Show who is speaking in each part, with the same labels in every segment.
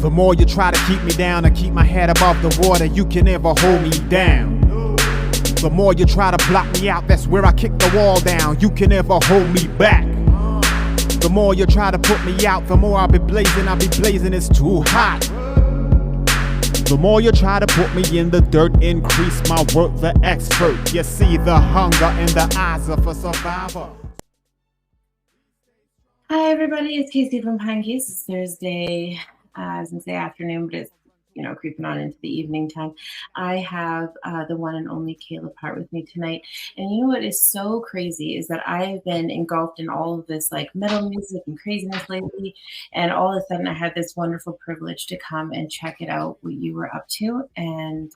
Speaker 1: The more you try to keep me down and keep my head above the water, you can never hold me down. The more you try to block me out, that's where I kick the wall down. You can never hold me back. The more you try to put me out, the more I'll be blazing, it's too hot. The more you try to put me in the dirt, increase my work, the expert. You see the hunger in the eyes of a survivor.
Speaker 2: Hi everybody, it's Casey from Pinecase. It's Thursday, I was gonna say afternoon, but it's creeping on into the evening time. I have the one and only Caleb Hart with me tonight. And you know what is so crazy is that I've been engulfed in all of this like metal music and craziness lately. And all of a sudden I had this wonderful privilege to come and check it out, what you were up to. And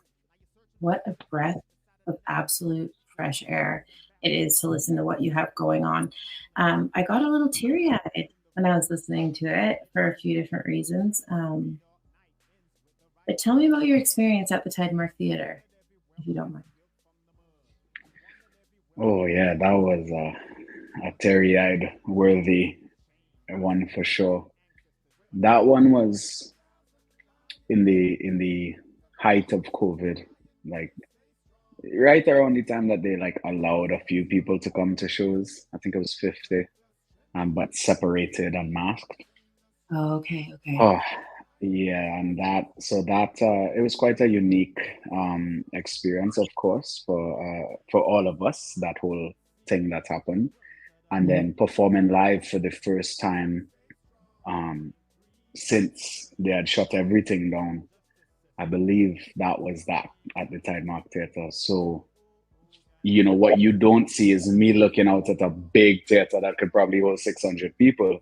Speaker 2: what a breath of absolute fresh air it is to listen to what you have going on. I got a little teary-eyed when I was listening to it for a few different reasons. But tell me about your experience at the Tidemark Theater, if you don't mind.
Speaker 3: Oh yeah, that was a teary-eyed worthy one for sure. That one was in the height of COVID, like right around the time that they like allowed a few people to come to shows. I think it was 50, but separated and masked.
Speaker 2: Oh, okay.
Speaker 3: Oh, yeah, and that it was quite a unique experience, of course, for all of us, that whole thing that happened. And then performing live for the first time since they had shut everything down. I believe that was that at the Tidemark Theater. So, what you don't see is me looking out at a big theater that could probably hold 600 people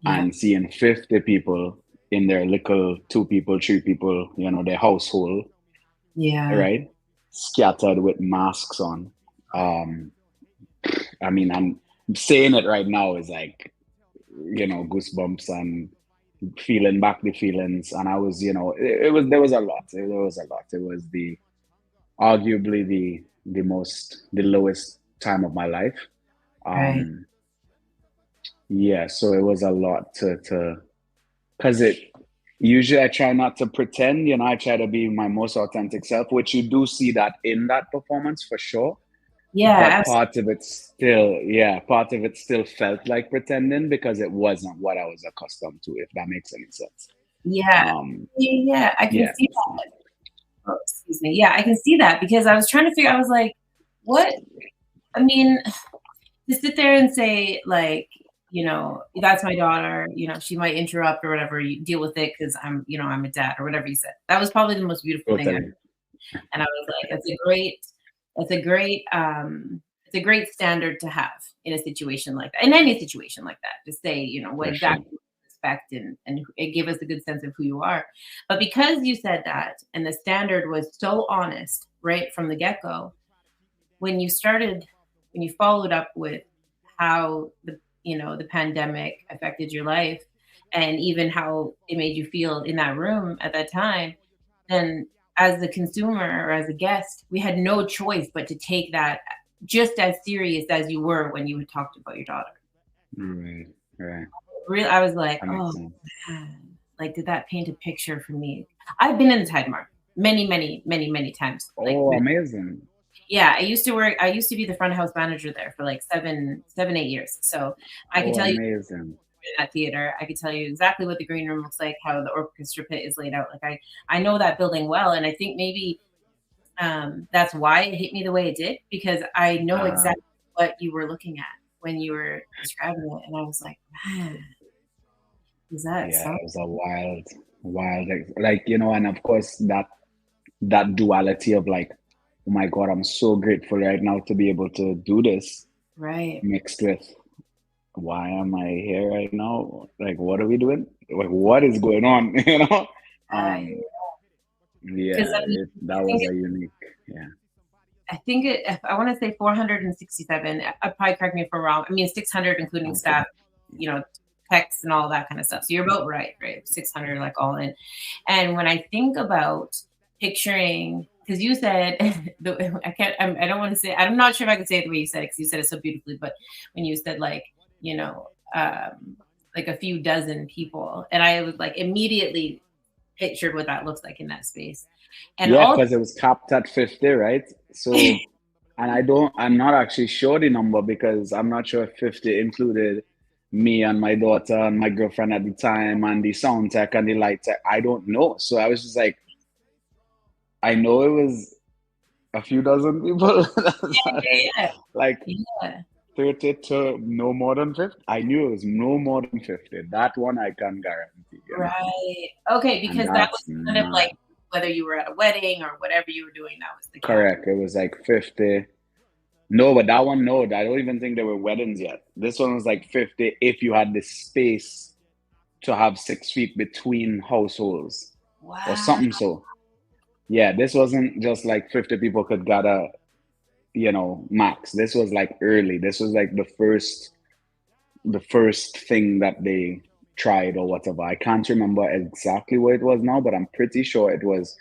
Speaker 3: and seeing 50 people in their little 2 people, 3 people, their household.
Speaker 2: Yeah.
Speaker 3: Right? Scattered with masks on. I mean, I'm saying it right now is like, goosebumps and feeling back the feelings. And I was, there was a lot. It was arguably the lowest time of my life.
Speaker 2: Right.
Speaker 3: Yeah, so it was a lot because usually I try not to pretend, I try to be my most authentic self, which you do see that in that performance for sure.
Speaker 2: Yeah.
Speaker 3: But part of it still felt like pretending because it wasn't what I was accustomed to, if that makes any sense.
Speaker 2: Yeah. I can see that. Oh, excuse me. Yeah, I can see that because I was trying to figure, I was like, what? I mean, to sit there and say like, that's my daughter, she might interrupt or whatever, you deal with it because I'm a dad or whatever you said. That was probably the most beautiful thing ever. And I was like, it's a great standard to have in a situation like that, in any situation like that, to say, what exactly you expect and it gave us a good sense of who you are. But because you said that and the standard was so honest right from the get-go, when you followed up with how the pandemic affected your life and even how it made you feel in that room at that time, then as a consumer or as a guest, we had no choice but to take that just as serious as you were when you had talked about your daughter.
Speaker 3: Right.
Speaker 2: I was like, oh man, like, did that paint a picture for me? I've been in the Tidemark many, many, many, many times.
Speaker 3: Oh, amazing.
Speaker 2: Yeah, I used to be the front house manager there for like 7, 8 years. So I can tell you in that theater, I could tell you exactly what the green room looks like, how the orchestra pit is laid out. Like I know that building well. And I think maybe that's why it hit me the way it did, because I know exactly what you were looking at when you were describing it. And I was like, man, is that
Speaker 3: it was a wild, like, and of course that duality of like, oh my God, I'm so grateful right now to be able to do this.
Speaker 2: Right.
Speaker 3: Mixed with, why am I here right now? Like, what are we doing? Like, what is going on? That was a unique,
Speaker 2: I think I want to say 467. Probably correct me if I'm wrong. I mean, 600 including staff, texts and all that kind of stuff. So you're about right? 600 like all in. And when I think about picturing, because you said, I don't want to say, I'm not sure if I could say it the way you said it, because you said it so beautifully, but when you said like, like a few dozen people, and I was like immediately pictured what that looks like in that space. And
Speaker 3: Yeah,
Speaker 2: also,
Speaker 3: because it was capped at 50, right? So, and I'm not actually sure the number because I'm not sure if 50 included me and my daughter and my girlfriend at the time and the sound tech and the light tech. I don't know. So I was just like, I know it was a few dozen people.
Speaker 2: yeah,
Speaker 3: Like
Speaker 2: yeah.
Speaker 3: 30 to no more than 50. I knew it was no more than 50. That one I can guarantee, you know.
Speaker 2: Right. Okay,
Speaker 3: And
Speaker 2: because that was
Speaker 3: that's
Speaker 2: kind of like
Speaker 3: mad.
Speaker 2: whether you were at a wedding or whatever you were doing, that was the cap.
Speaker 3: Correct. It was like 50. No, but that one, no, I don't even think there were weddings yet. This one was like 50 if you had the space to have 6 feet between households or
Speaker 2: Wow.
Speaker 3: something. So, yeah, this wasn't just like 50 people could gather, you know, max. This was like early. This was like the first thing that they tried or whatever. I can't remember exactly what it was now, but I'm pretty sure it was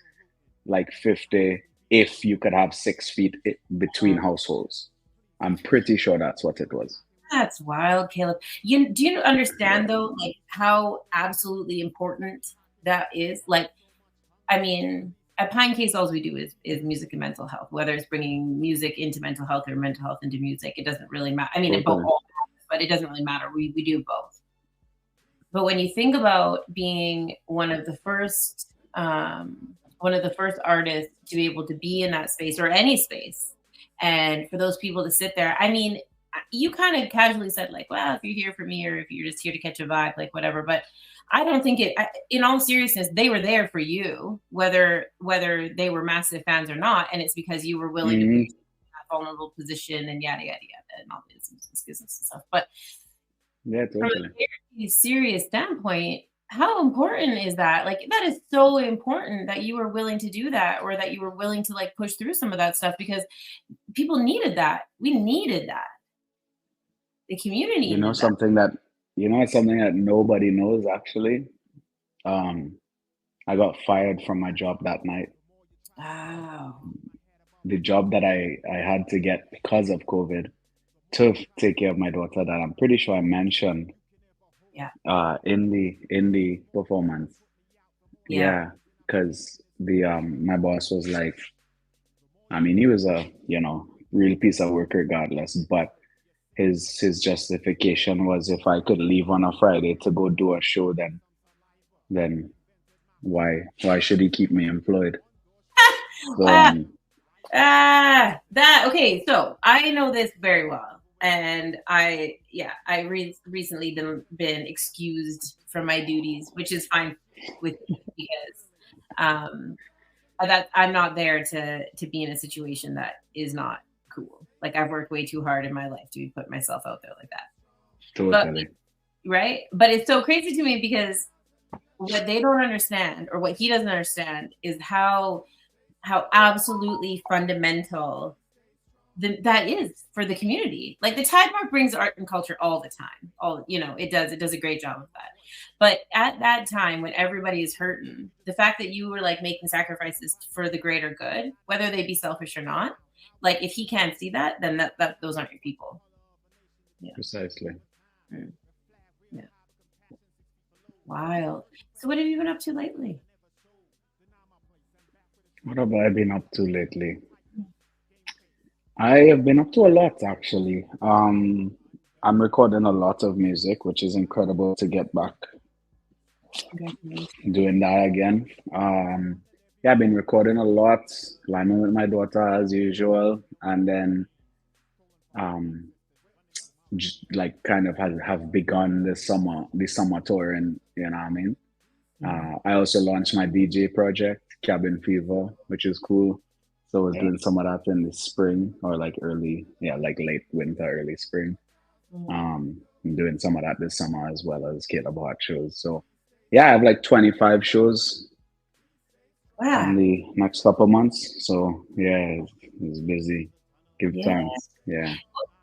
Speaker 3: like 50 if you could have 6 feet between households. I'm pretty sure that's what it was.
Speaker 2: That's wild, Caleb. Do you understand though, like how absolutely important that is? Like, I mean, at Pinecase, all we do is music and mental health. Whether it's bringing music into mental health or mental health into music, it doesn't really matter. I mean, it both,
Speaker 3: Totally.
Speaker 2: but it doesn't really matter. We do both. But when you think about being one of the first artists to be able to be in that space or any space, and for those people to sit there, I mean, you kind of casually said like, well, if you're here for me or if you're just here to catch a vibe, like whatever. But I don't think in all seriousness, they were there for you, whether they were massive fans or not. And it's because you were willing to put yourself in that vulnerable position and yada, yada, yada, and all this business and stuff. But
Speaker 3: Yeah,
Speaker 2: from
Speaker 3: totally.
Speaker 2: a very serious standpoint, how important is that? Like, that is so important that you were willing to do that, or that you were willing to like push through some of that stuff, because people needed that. We needed that. The community
Speaker 3: You know
Speaker 2: needed that.
Speaker 3: something that nobody knows actually. Um, I got fired from my job that night.
Speaker 2: Wow.
Speaker 3: The job that I had to get because of COVID to take care of my daughter that I'm pretty sure I mentioned
Speaker 2: Yeah.
Speaker 3: in the performance.
Speaker 2: Yeah.
Speaker 3: Yeah, because the my boss was like, I mean, he was a, you know, real piece of work regardless, but his justification was if I could leave on a Friday to go do a show, then why should he keep me employed? So
Speaker 2: Okay, so I know this very well, and I recently been excused from my duties, which is fine with me because that I'm not there to be in a situation that is not cool. Like, I've worked way too hard in my life to put myself out there like that.
Speaker 3: totally.
Speaker 2: But right, but it's so crazy to me because what they don't understand, or what he doesn't understand, is how absolutely fundamental that is for the community. Like, the Tide Mark brings art and culture all the time. It does a great job of that. But at that time when everybody is hurting, the fact that you were like making sacrifices for the greater good, whether they be selfish or not, like, if he can't see that, then that those aren't your people. Yeah.
Speaker 3: Precisely.
Speaker 2: Yeah. Wild. So what have you been up to lately?
Speaker 3: What have I been up to lately? I have been up to a lot actually. I'm recording a lot of music, which is incredible to get back doing that again. Yeah, I've been recording a lot, climbing with my daughter as usual, and then just like kind of have begun the summer touring, you know what I mean? I also launched my DJ project, Cabin Fever, which is cool. So I was doing some of that in the spring or like like late winter, early spring. I'm doing some of that this summer as well as Caleb Hart shows. So yeah, I have like 25 shows in the next couple months. So yeah, it's busy. Give thanks. Yeah.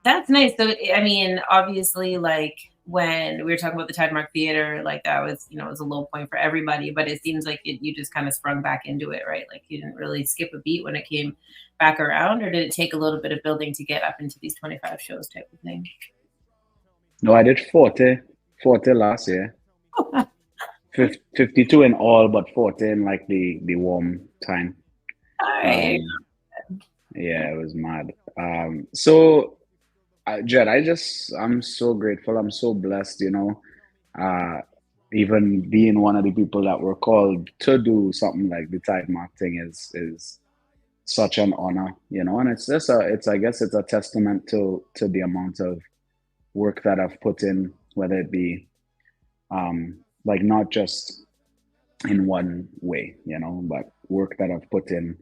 Speaker 2: That's nice. So, I mean, obviously, like, when we were talking about the Tide Mark Theater, like, that was, it was a low point for everybody, but it seems like you just kind of sprung back into it, right? Like, you didn't really skip a beat when it came back around, or did it take a little bit of building to get up into these 25 shows type of thing?
Speaker 3: No, I did 40 last year. 52 in all, but 40 in like the warm time.
Speaker 2: All right.
Speaker 3: Yeah, it was mad. So Jed, I'm so grateful. I'm so blessed, uh, even being one of the people that were called to do something like the Tide Mark thing is such an honor, and it's just I guess it's a testament to the amount of work that I've put in, whether it be like not just in one way, but work that I've put in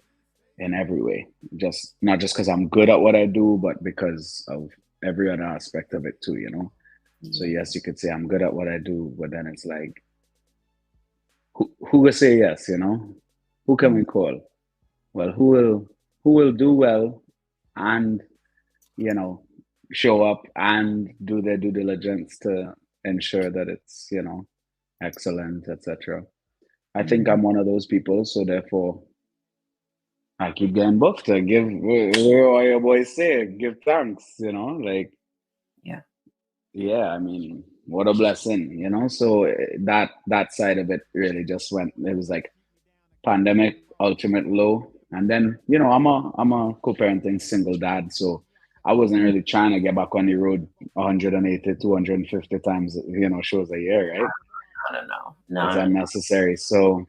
Speaker 3: every way. Just not just because I'm good at what I do, but because of every other aspect of it too. So yes, you could say I'm good at what I do, but then it's like, who will say yes? Who can we call? Well, who will do well and you know show up and do their due diligence to ensure that it's excellent, etc. I think I'm one of those people, so therefore I keep getting booked to give what your boys say, give thanks, like
Speaker 2: Yeah.
Speaker 3: yeah, I mean, what a blessing, So that side of it really just went. It was like pandemic, ultimate low, and then I'm a co-parenting single dad, so I wasn't really trying to get back on the road 180, 250 times, shows a year, right?
Speaker 2: No.
Speaker 3: It's unnecessary. So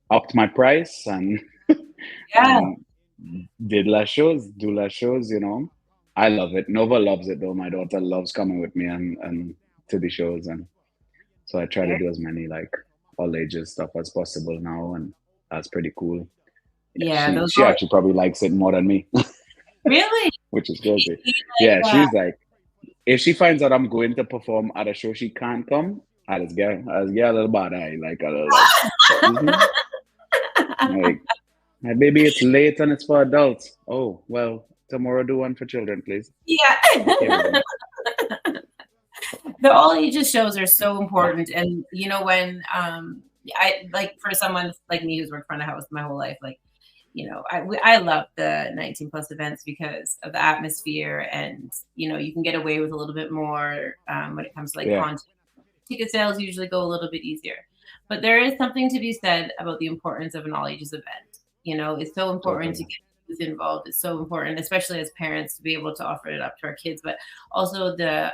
Speaker 3: upped my price and
Speaker 2: Yeah.
Speaker 3: and did less shows, do less shows. I love it. Nova loves it though. My daughter loves coming with me and to the shows, and so I try to do as many like all ages stuff as possible now, and that's pretty cool.
Speaker 2: Yeah.
Speaker 3: She actually probably likes it more than me,
Speaker 2: Really?
Speaker 3: which is crazy. Yeah, she's like, if she finds out I'm going to perform at a show she can't come, I just get a little bad eye, like a little like, my baby, it's late and it's for adults. Oh well, tomorrow do one for children, please.
Speaker 2: Yeah. The all ages shows are so important, and when I like, for someone like me who's worked front of house my whole life, like I love the 19 plus events because of the atmosphere, and you can get away with a little bit more when it comes to like content. Ticket sales usually go a little bit easier, but there is something to be said about the importance of an all ages event. It's so important to get youth involved. It's so important, especially as parents, to be able to offer it up to our kids, but also the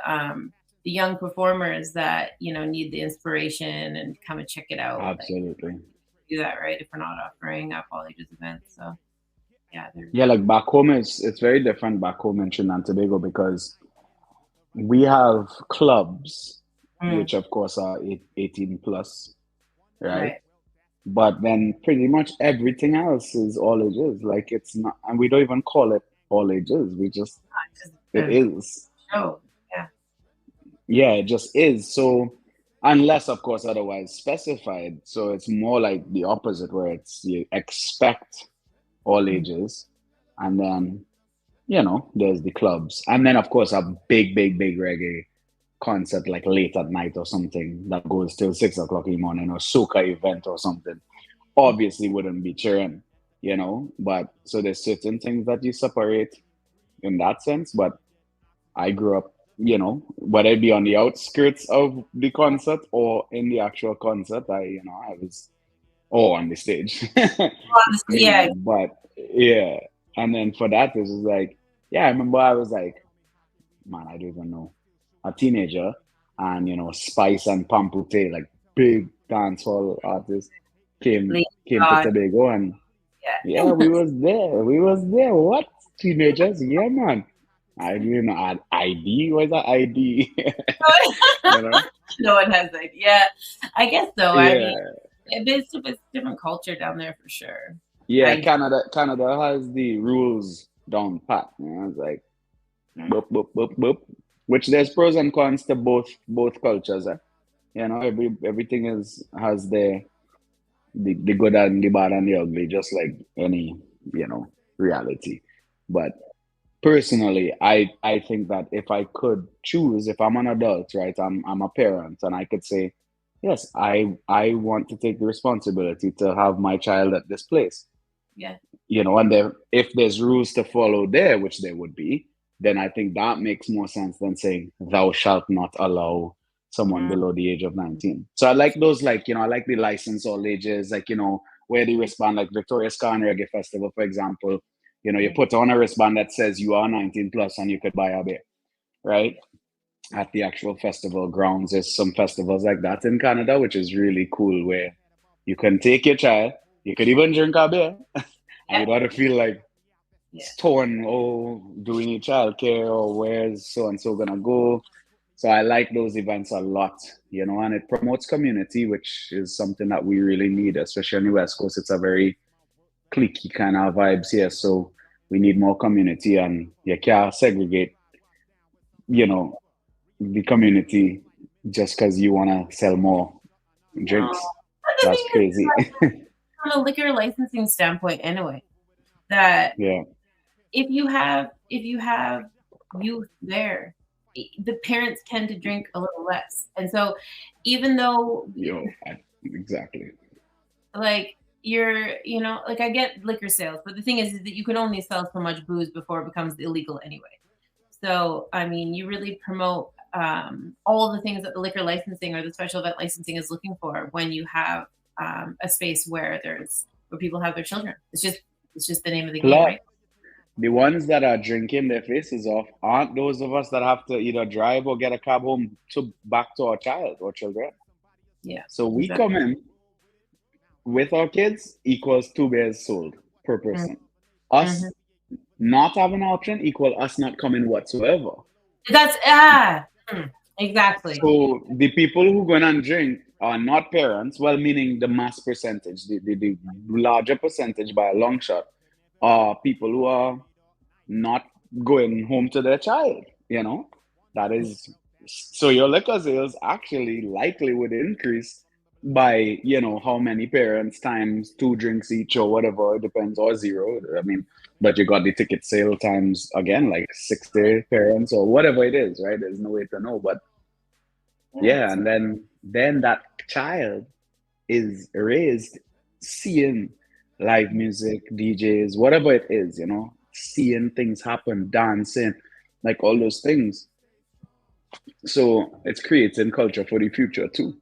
Speaker 2: young performers that need the inspiration and come and check it out.
Speaker 3: Absolutely.
Speaker 2: Like, do that right if we're not offering up all ages events. So
Speaker 3: like back home it's very different back home in Trinidad and Tobago, because we have clubs which of course are 18 plus, right? But then pretty much everything else is all ages. Like it's not, and we don't even call it all ages. We just it is.
Speaker 2: Oh,
Speaker 3: yeah, it just is. So unless of course otherwise specified. So it's more like the opposite, where it's you expect all ages, and then there's the clubs, and then of course a big reggae concert like late at night or something that goes till 6 o'clock in the morning, or soca event or something. Obviously wouldn't be cheering, but so there's certain things that you separate in that sense. But I grew up, whether it be on the outskirts of the concert or in the actual concert, I was on the stage.
Speaker 2: Yeah.
Speaker 3: But yeah. And then for that, it was like, I remember I was like, man, I don't even know, a teenager, and Spice and Pampute, like big dancehall artists, came to Tobago, and we was there. What, teenagers? Yeah, man. I didn't know. Had ID. What's that ID?
Speaker 2: No one has ID. Yeah, I guess so. I mean, it's a different culture down there for sure.
Speaker 3: Yeah, Canada has the rules down pat. It's like boop boop boop boop. Which there's pros and cons to both cultures. Everything has the good and the bad and the ugly, just like any reality. But personally, I think that if I could choose, if I'm an adult, right, I'm a parent, and I could say, yes, I want to take the responsibility to have my child at this place.
Speaker 2: Yeah.
Speaker 3: And if there's rules to follow there, which there would be, then I think that makes more sense than saying thou shalt not allow someone below the age of 19. So I like those, like, I like the license all ages, like, where they respond, like Victoria Ska and Reggae Festival, for example. You put on a wristband that says you are 19 plus and you could buy a beer, right? At the actual festival grounds. There's some festivals like that in Canada, which is really cool, where you can take your child, you could even drink a beer, and you don't feel like torn, do we need childcare, or where's so and so gonna go? So I like those events a lot, and it promotes community, which is something that we really need, especially on the West Coast. It's a very cliquey kind of vibes here, so we need more community, and you can't segregate, the community just because you want to sell more drinks. That's crazy.
Speaker 2: From a liquor licensing standpoint, anyway, that if you have youth there, the parents tend to drink a little less, and so even though
Speaker 3: exactly,
Speaker 2: like like I get liquor sales, but the thing is that you can only sell so much booze before it becomes illegal anyway. So I mean, you really promote all the things that the liquor licensing or the special event licensing is looking for when you have a space where people have their children. It's just the name of the game, right?
Speaker 3: The ones that are drinking their faces off aren't those of us that have to either drive or get a cab home back to our child or children.
Speaker 2: Yeah.
Speaker 3: So we come in with our kids equals 2 beers sold per person. Us not having an option equal us not coming whatsoever.
Speaker 2: That's exactly.
Speaker 3: So the people who go in and drink are not parents, well, meaning the mass percentage, the larger percentage by a long shot, are people who are not going home to their child. That is, so your liquor sales actually likely would increase by how many parents times 2 drinks each or whatever, it depends, or 0. I mean, but you got the ticket sale times again like 60 parents or whatever it is, right? There's no way to know, but and then that child is raised seeing live music, DJs, whatever it is, seeing things happen, dancing, like all those things. So it's creating culture for the future too,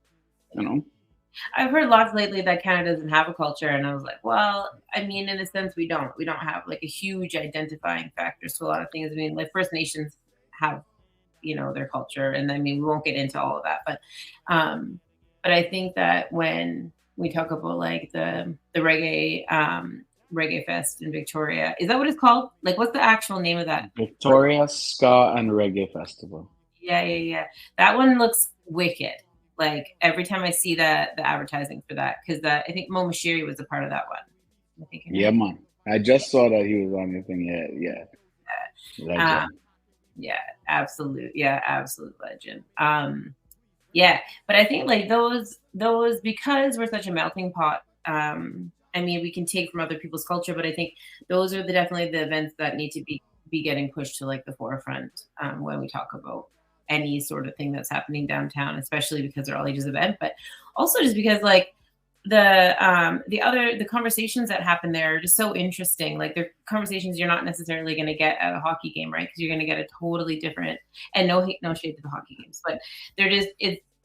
Speaker 2: I've heard lots lately that Canada doesn't have a culture, and I was like, well, I mean, in a sense, we don't have like a huge identifying factor to a lot of things. I mean, like First Nations have, their culture, and I mean, we won't get into all of that, but I think that when we talk about like the reggae fest in Victoria, is that what it's called? Like, what's the actual name of that?
Speaker 3: Victoria Ska and Reggae Festival.
Speaker 2: Yeah. That one looks wicked. Like every time I see the advertising for that, because I think Mo Mashiri was a part of that one. I think
Speaker 3: man. I just saw that he was on the thing. Yeah. Legend.
Speaker 2: Absolute legend. But I think like those because we're such a melting pot. I mean, we can take from other people's culture, but I think those are definitely the events that need to be getting pushed to like the forefront when we talk about any sort of thing that's happening downtown, especially because they're all ages event, but also just because like the conversations that happen there are just so interesting. Like they're conversations you're not necessarily going to get at a hockey game, right? Because you're going to get a totally different, and no shade to the hockey games, but they're just,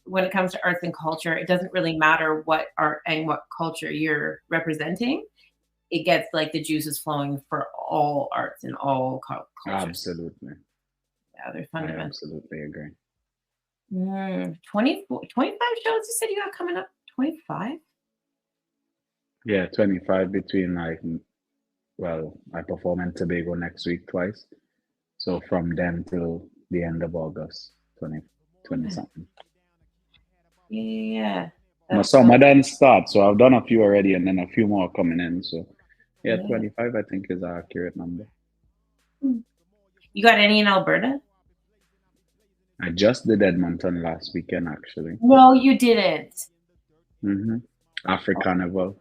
Speaker 2: when it comes to arts and culture, it doesn't really matter what art and what culture you're representing. It gets like the juices flowing for all arts and all cultures.
Speaker 3: Absolutely.
Speaker 2: Yeah, they're fun events.
Speaker 3: Absolutely agree.
Speaker 2: 25 shows you said you got coming up? 25?
Speaker 3: Yeah, 25 between I perform in Tobago next week twice. So from then till the end of August, 20 something.
Speaker 2: Yeah.
Speaker 3: My summer done start, so I've done a few already and then a few more coming in. So 25 I think is an accurate number.
Speaker 2: You got any in Alberta?
Speaker 3: I just did Edmonton last weekend, actually.
Speaker 2: No, you didn't.
Speaker 3: Africarnival.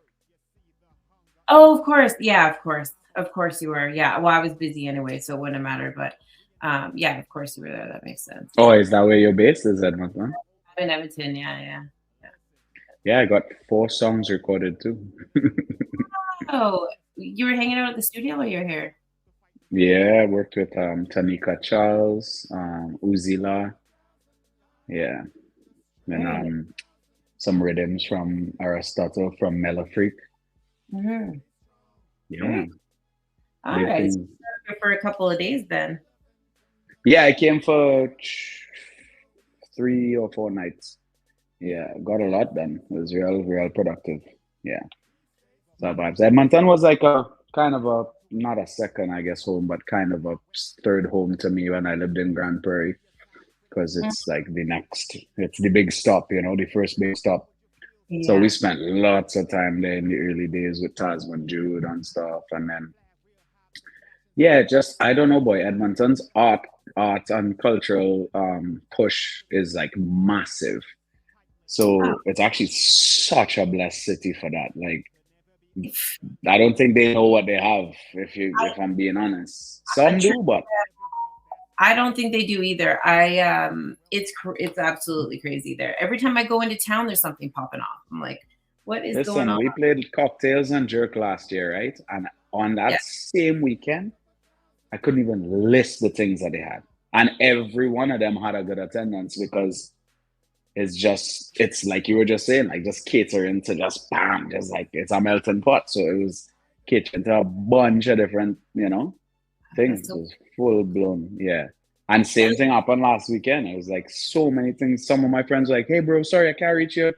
Speaker 2: Oh, of course. Yeah, of course. Of course you were. Yeah. Well, I was busy anyway, so it wouldn't matter. But yeah, of course you were there. That makes sense.
Speaker 3: Oh, is that where your base is, Edmonton?
Speaker 2: I'm in Edmonton. Yeah.
Speaker 3: I got 4 songs recorded too.
Speaker 2: Oh, you were hanging out at the studio while you were here?
Speaker 3: Yeah, I worked with Tanika Charles, Uzila. Yeah. and some rhythms from Aristotle from Melafreak.
Speaker 2: Mm-hmm.
Speaker 3: Yeah.
Speaker 2: All right. So for a couple of days then.
Speaker 3: Yeah, I came for 3 or 4 nights. Yeah, got a lot done. It was real productive. Yeah. So vibes. Edmonton was like a kind of a not a second, I guess, home, but kind of a third home to me when I lived in Grand Prairie. Because it's like it's the big stop, the first big stop. Yeah. So we spent lots of time there in the early days with Tasman Jude and stuff. And then, I don't know, boy, Edmonton's art and cultural push is like massive. So it's actually such a blessed city for that. Like, I don't think they know what they have, if I'm being honest. Some do, but
Speaker 2: I don't think they do either. It's absolutely crazy there. Every time I go into town, there's something popping off. I'm like, what is going on?
Speaker 3: We played Cocktails and Jerk last year, right? And on that same weekend, I couldn't even list the things that they had. And every one of them had a good attendance because it's like you were just saying, like just catering to just bam, just like it's a melting pot. So it was catering to a bunch of different, things. It was full blown, yeah. And same thing happened last weekend. It was like so many things. Some of my friends were like, "Hey, bro, sorry I can't reach your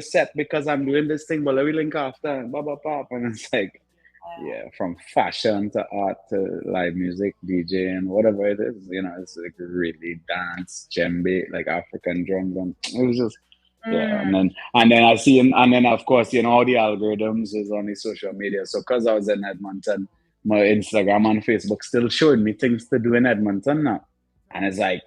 Speaker 3: set because I'm doing this thing, but let me link after." Blah blah blah. And it's like, from fashion to art to live music, DJing, whatever it is, it's like really dance, djembe, like African drums, and it was just. Yeah, and then I see, and then of course, all the algorithms is on the social media. So because I was in Edmonton, my Instagram and Facebook still showed me things to do in Edmonton now. And it's like,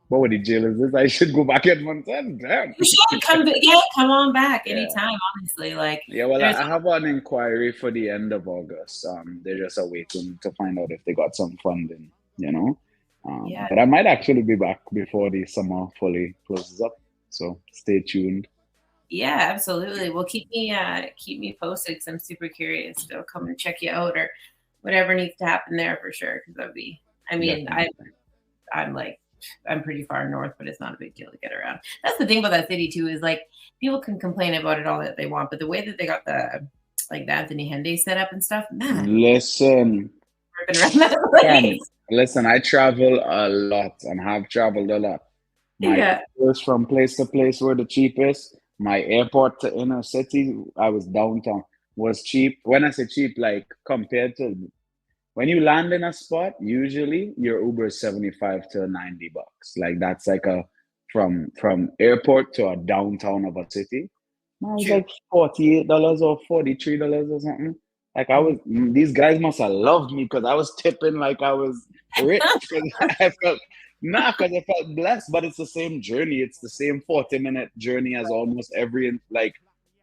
Speaker 3: what the jail is this? I should go back to Edmonton. Damn.
Speaker 2: You should come on back anytime, honestly. Like,
Speaker 3: well, I have an inquiry for the end of August. They're just waiting to find out if they got some funding, But I might actually be back before the summer fully closes up. So stay tuned.
Speaker 2: Yeah, absolutely. Well, keep me posted because I'm super curious. So come and check you out or whatever needs to happen there for sure. Because that'd be. I mean, I'm pretty far north, but it's not a big deal to get around. That's the thing about that city too, is like people can complain about it all that they want, but the way that they got the Anthony Henday set up and stuff, man.
Speaker 3: Listen, I travel a lot and have traveled a lot. My tours from place to place were the cheapest. My airport to inner city, I was downtown, was cheap. When I say cheap, like compared to when you land in a spot, usually your Uber is $75 to $90. Like that's like from airport to a downtown of a city. It was like $48 or $43 or something. Like these guys must have loved me because I was tipping like I was rich. Because I felt blessed. But it's the same journey. It's the same 40-minute journey as almost every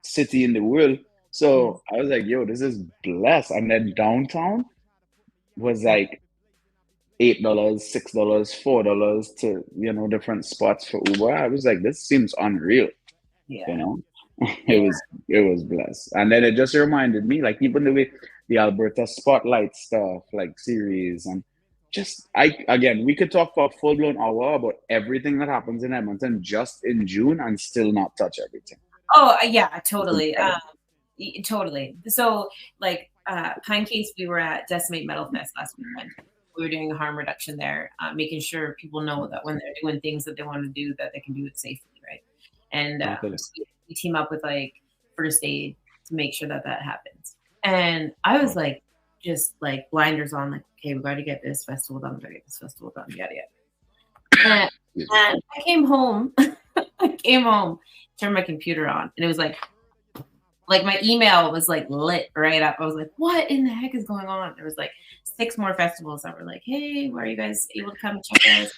Speaker 3: city in the world. So I was like, yo, this is blessed. And then downtown was like $8, $6, $4 to different spots for Uber. I was like, this seems unreal. It was blessed. And then it just reminded me, like even the way the Alberta Spotlight stuff, like series, and just we could talk for a full-blown hour about everything that happens in Edmonton just in June and still not touch everything.
Speaker 2: Oh yeah, totally. Totally. So like Pinecase, we were at Decimate Metal Fest last weekend. We were doing harm reduction there, making sure people know that when they're doing things that they want to do, that they can do it safely, right? And we team up with like first aid to make sure that happens. And I was like, just like blinders on, like, okay, we got to get this festival done, yada yada. And I came home, turned my computer on, and it was like my email was like lit right up. I was like, what in the heck is going on? There was like 6 more festivals that were like, hey, why are you guys able to come check us?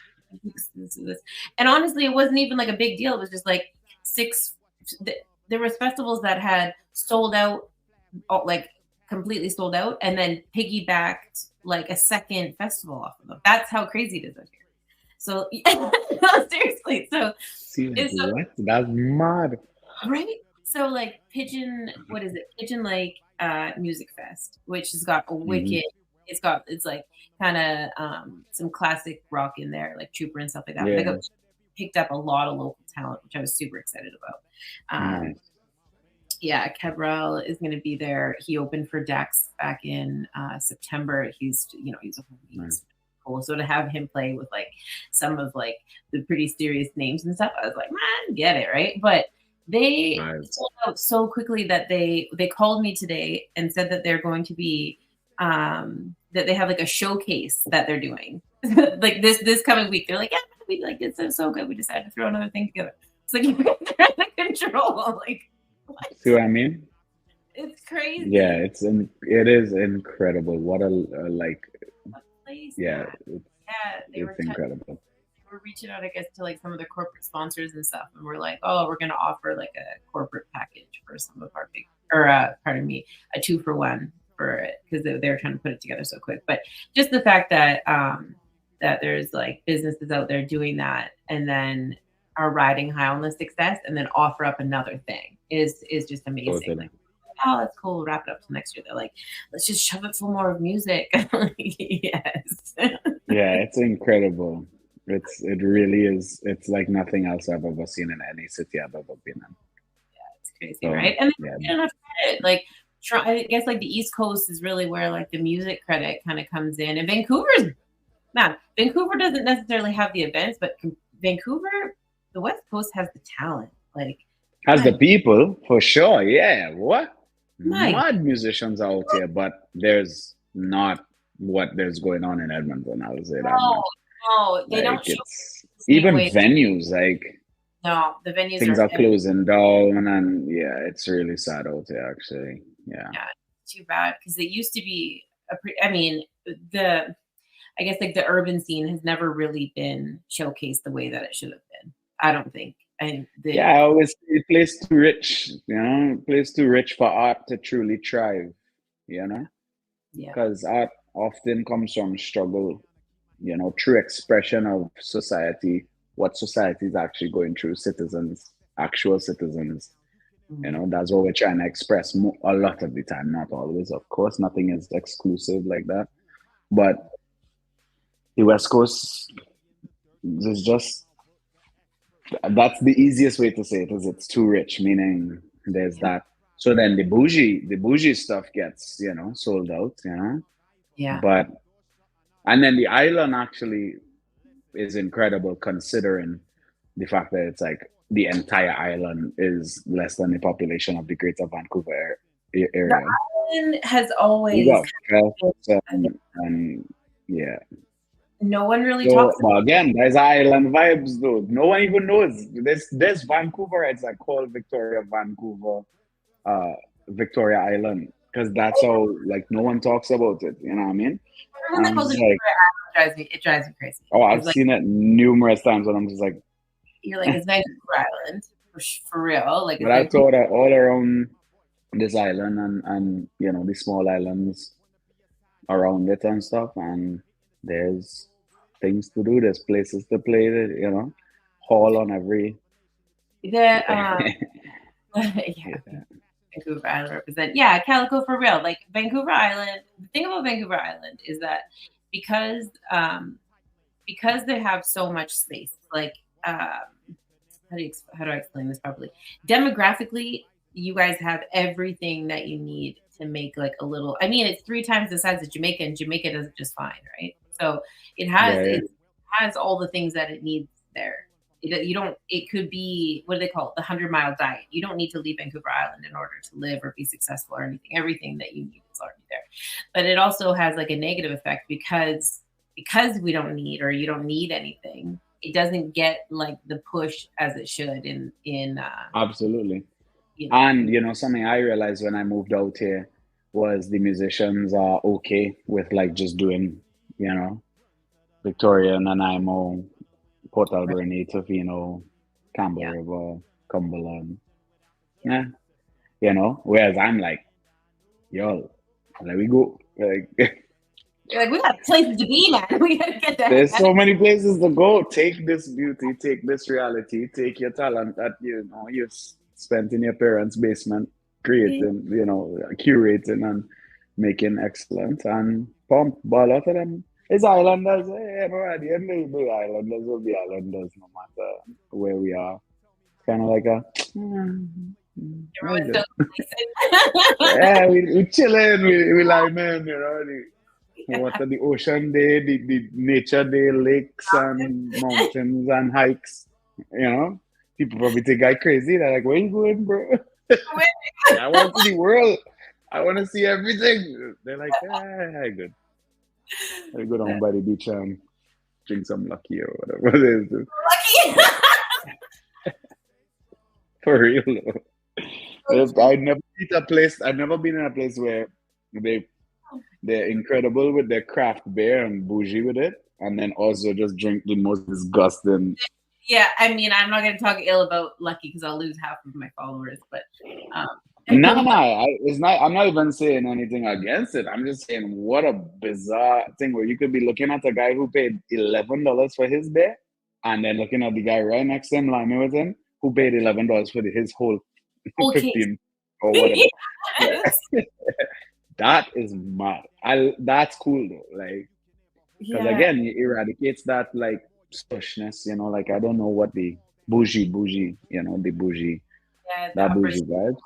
Speaker 2: This. And honestly, it wasn't even like a big deal. It was just like 6. There was festivals that had sold out, like completely sold out, and then piggybacked like a second festival off of them. That's how crazy it is out here. So no, seriously. So
Speaker 3: what? That's mad.
Speaker 2: Right? So like Pigeon Lake Music Fest, which has got a wicked, it's like kind of some classic rock in there, like Trooper and stuff like that.
Speaker 3: Yeah.
Speaker 2: picked up a lot of local talent, which I was super excited about.
Speaker 3: Nice.
Speaker 2: Yeah, Cabral is going to be there. He opened for Dex back in September. He's a
Speaker 3: Nice.
Speaker 2: cool. So to have him play with like some of like the pretty serious names and stuff, I was like, man, get it, right? But they
Speaker 3: Nice.
Speaker 2: sold out so quickly that they called me today and said that they're going to be that they have like a showcase that they're doing like this coming week. They're like, yeah, we like it's so good. We decided to throw another thing together. It's like you're out of control. Like, what?
Speaker 3: See what I mean?
Speaker 2: It's crazy.
Speaker 3: Yeah, it is incredible. What a like,
Speaker 2: Place,
Speaker 3: yeah,
Speaker 2: it's
Speaker 3: incredible.
Speaker 2: They were reaching out, I guess, to like some of the corporate sponsors and stuff, and we're like, oh, we're gonna offer like a corporate package for some of our big, or a 2-for-1 for it, because they're trying to put it together so quick. But just the fact that that there's like businesses out there doing that, and then are riding high on the success, and then offer up another thing is just amazing.
Speaker 3: Totally.
Speaker 2: Like, oh, that's cool. We'll wrap it up till next year. They're like, let's just shove it full more of music. Yes.
Speaker 3: Yeah, it's incredible. It really is. It's like nothing else I've ever seen in any city I've ever been in.
Speaker 2: Yeah, it's crazy, right? And
Speaker 3: yeah,
Speaker 2: they don't have credit. Like, I guess like the East Coast is really where like the music credit kind of comes in, and Vancouver doesn't necessarily have the events, but Vancouver, the West Coast has the talent. Like,
Speaker 3: has the people for sure. Yeah, what?
Speaker 2: My
Speaker 3: Mad musicians out here, but there's not what there's going on in Edmonton. I would say that.
Speaker 2: No, they
Speaker 3: like,
Speaker 2: don't show
Speaker 3: even venues, like,
Speaker 2: no, the venues
Speaker 3: things are closing down, and yeah, it's really sad out there actually. Yeah,
Speaker 2: too bad, because it used to be I guess like the urban scene has never really been showcased the way that it should have been. I don't think. I
Speaker 3: always say a place too rich, place too rich for art to truly thrive, because art often comes from struggle, true expression of society, what society is actually going through, actual citizens. That's what we're trying to express a lot of the time, not always, of course. Nothing is exclusive like that, but the West Coast is just, that's the easiest way to say it, is it's too rich, meaning there's that. So then the bougie stuff gets, sold out, but, and then the island actually is incredible, considering the fact that it's like the entire island is less than the population of the greater Vancouver area.
Speaker 2: The island has always
Speaker 3: and yeah.
Speaker 2: No one really talks about
Speaker 3: again, there's island vibes though. No one even knows. There's Vancouver, it's like called Victoria Island. Because that's how, like, no one talks about it. You know what I mean?
Speaker 2: It drives me crazy.
Speaker 3: Oh, I've seen it numerous times, and I'm just like,
Speaker 2: you're like, it's Vancouver Island for real. Like,
Speaker 3: but I thought that all around this island and the small islands around it and stuff, and there's things to do. There's places to play. Hall on every.
Speaker 2: Vancouver Island represent. Yeah, Calico for real. Like Vancouver Island. The thing about Vancouver Island is that because they have so much space, like how do I explain this properly? Demographically, you guys have everything that you need to make like a little. I mean, it's 3 times the size of Jamaica, and Jamaica does it just fine, right? So it has all the things that it needs there. It could be, what do they call it? The 100-mile diet. You don't need to leave Vancouver Island in order to live or be successful or anything. Everything that you need is already there. But it also has like a negative effect because we don't need, or you don't need anything. It doesn't get like the push as it should in
Speaker 3: absolutely. And something I realized when I moved out here was the musicians are okay with like just doing, Victoria, Nanaimo, Port Alberni, Tofino, Campbell River, Cumberland. Yeah. Whereas I'm like, yo, let me go. Like,
Speaker 2: you're like, we got places to be, man. We gotta get that.
Speaker 3: There's so many places to go. Take this beauty, take this reality, take your talent that you've spent in your parents' basement, creating, curating and making excellent, and pump a lot of them. It's Islanders. At the end of the day, Islanders will be Islanders no matter where we are. It's kind of like a.
Speaker 2: Everyone's
Speaker 3: Good.
Speaker 2: so
Speaker 3: Yeah, we chilling. We like, man, what are the ocean day, the nature day, lakes and mountains and hikes. People probably think I crazy. They're like, where you going, bro? I want to see the world. I want to see everything. They're like, good. I go down by the beach and drink some lucky or whatever it is.
Speaker 2: lucky.
Speaker 3: For real. I've never been in a place where they're incredible with their craft beer and bougie with it, and then also just drink the most disgusting.
Speaker 2: Yeah, I mean, I'm not going to talk ill about Lucky because I'll lose half of my followers, but
Speaker 3: it's not. I'm not even saying anything against it. I'm just saying what a bizarre thing where you could be looking at a guy who paid $11 for his beer, and then looking at the guy right next to him, lining with him, who paid $11 for his whole 15 or whatever.
Speaker 2: Yes.
Speaker 3: That is mad. That's cool though. Like, because again, it eradicates that like stushness. Like I don't know what the bougie, the bougie, that bougie vibes.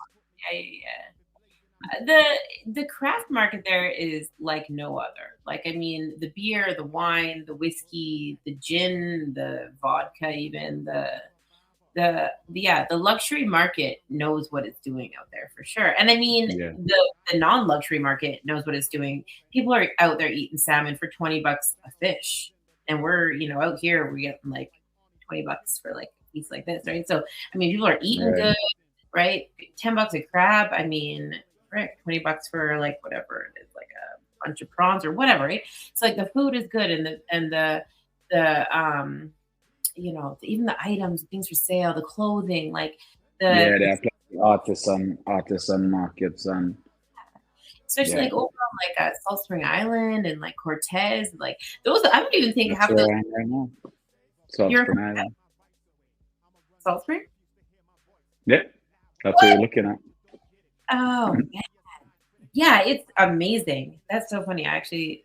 Speaker 2: Yeah. The craft market there is like no other. Like, I mean, the beer, the wine, the whiskey, the gin, the vodka, even the luxury market knows what it's doing out there for sure. And I mean, the non-luxury market knows what it's doing. People are out there eating salmon for $20 a fish, and we're out here we get like $20 for like a piece like this, right? So I mean, people are eating good, right? $10 a crab. I mean, right, $20 for like whatever it is, like a bunch of prawns or whatever, right? It's like the food is good, and the even the items, things for sale, the clothing, like
Speaker 3: they have artisan markets, and
Speaker 2: especially like over on like Salt Spring Island and like Cortez, like those. I don't even think have those.
Speaker 3: Right now. Salt Spring Island.
Speaker 2: Salt Spring.
Speaker 3: Yeah, that's what you're looking at.
Speaker 2: Oh man, yeah, it's amazing. That's so funny. I actually.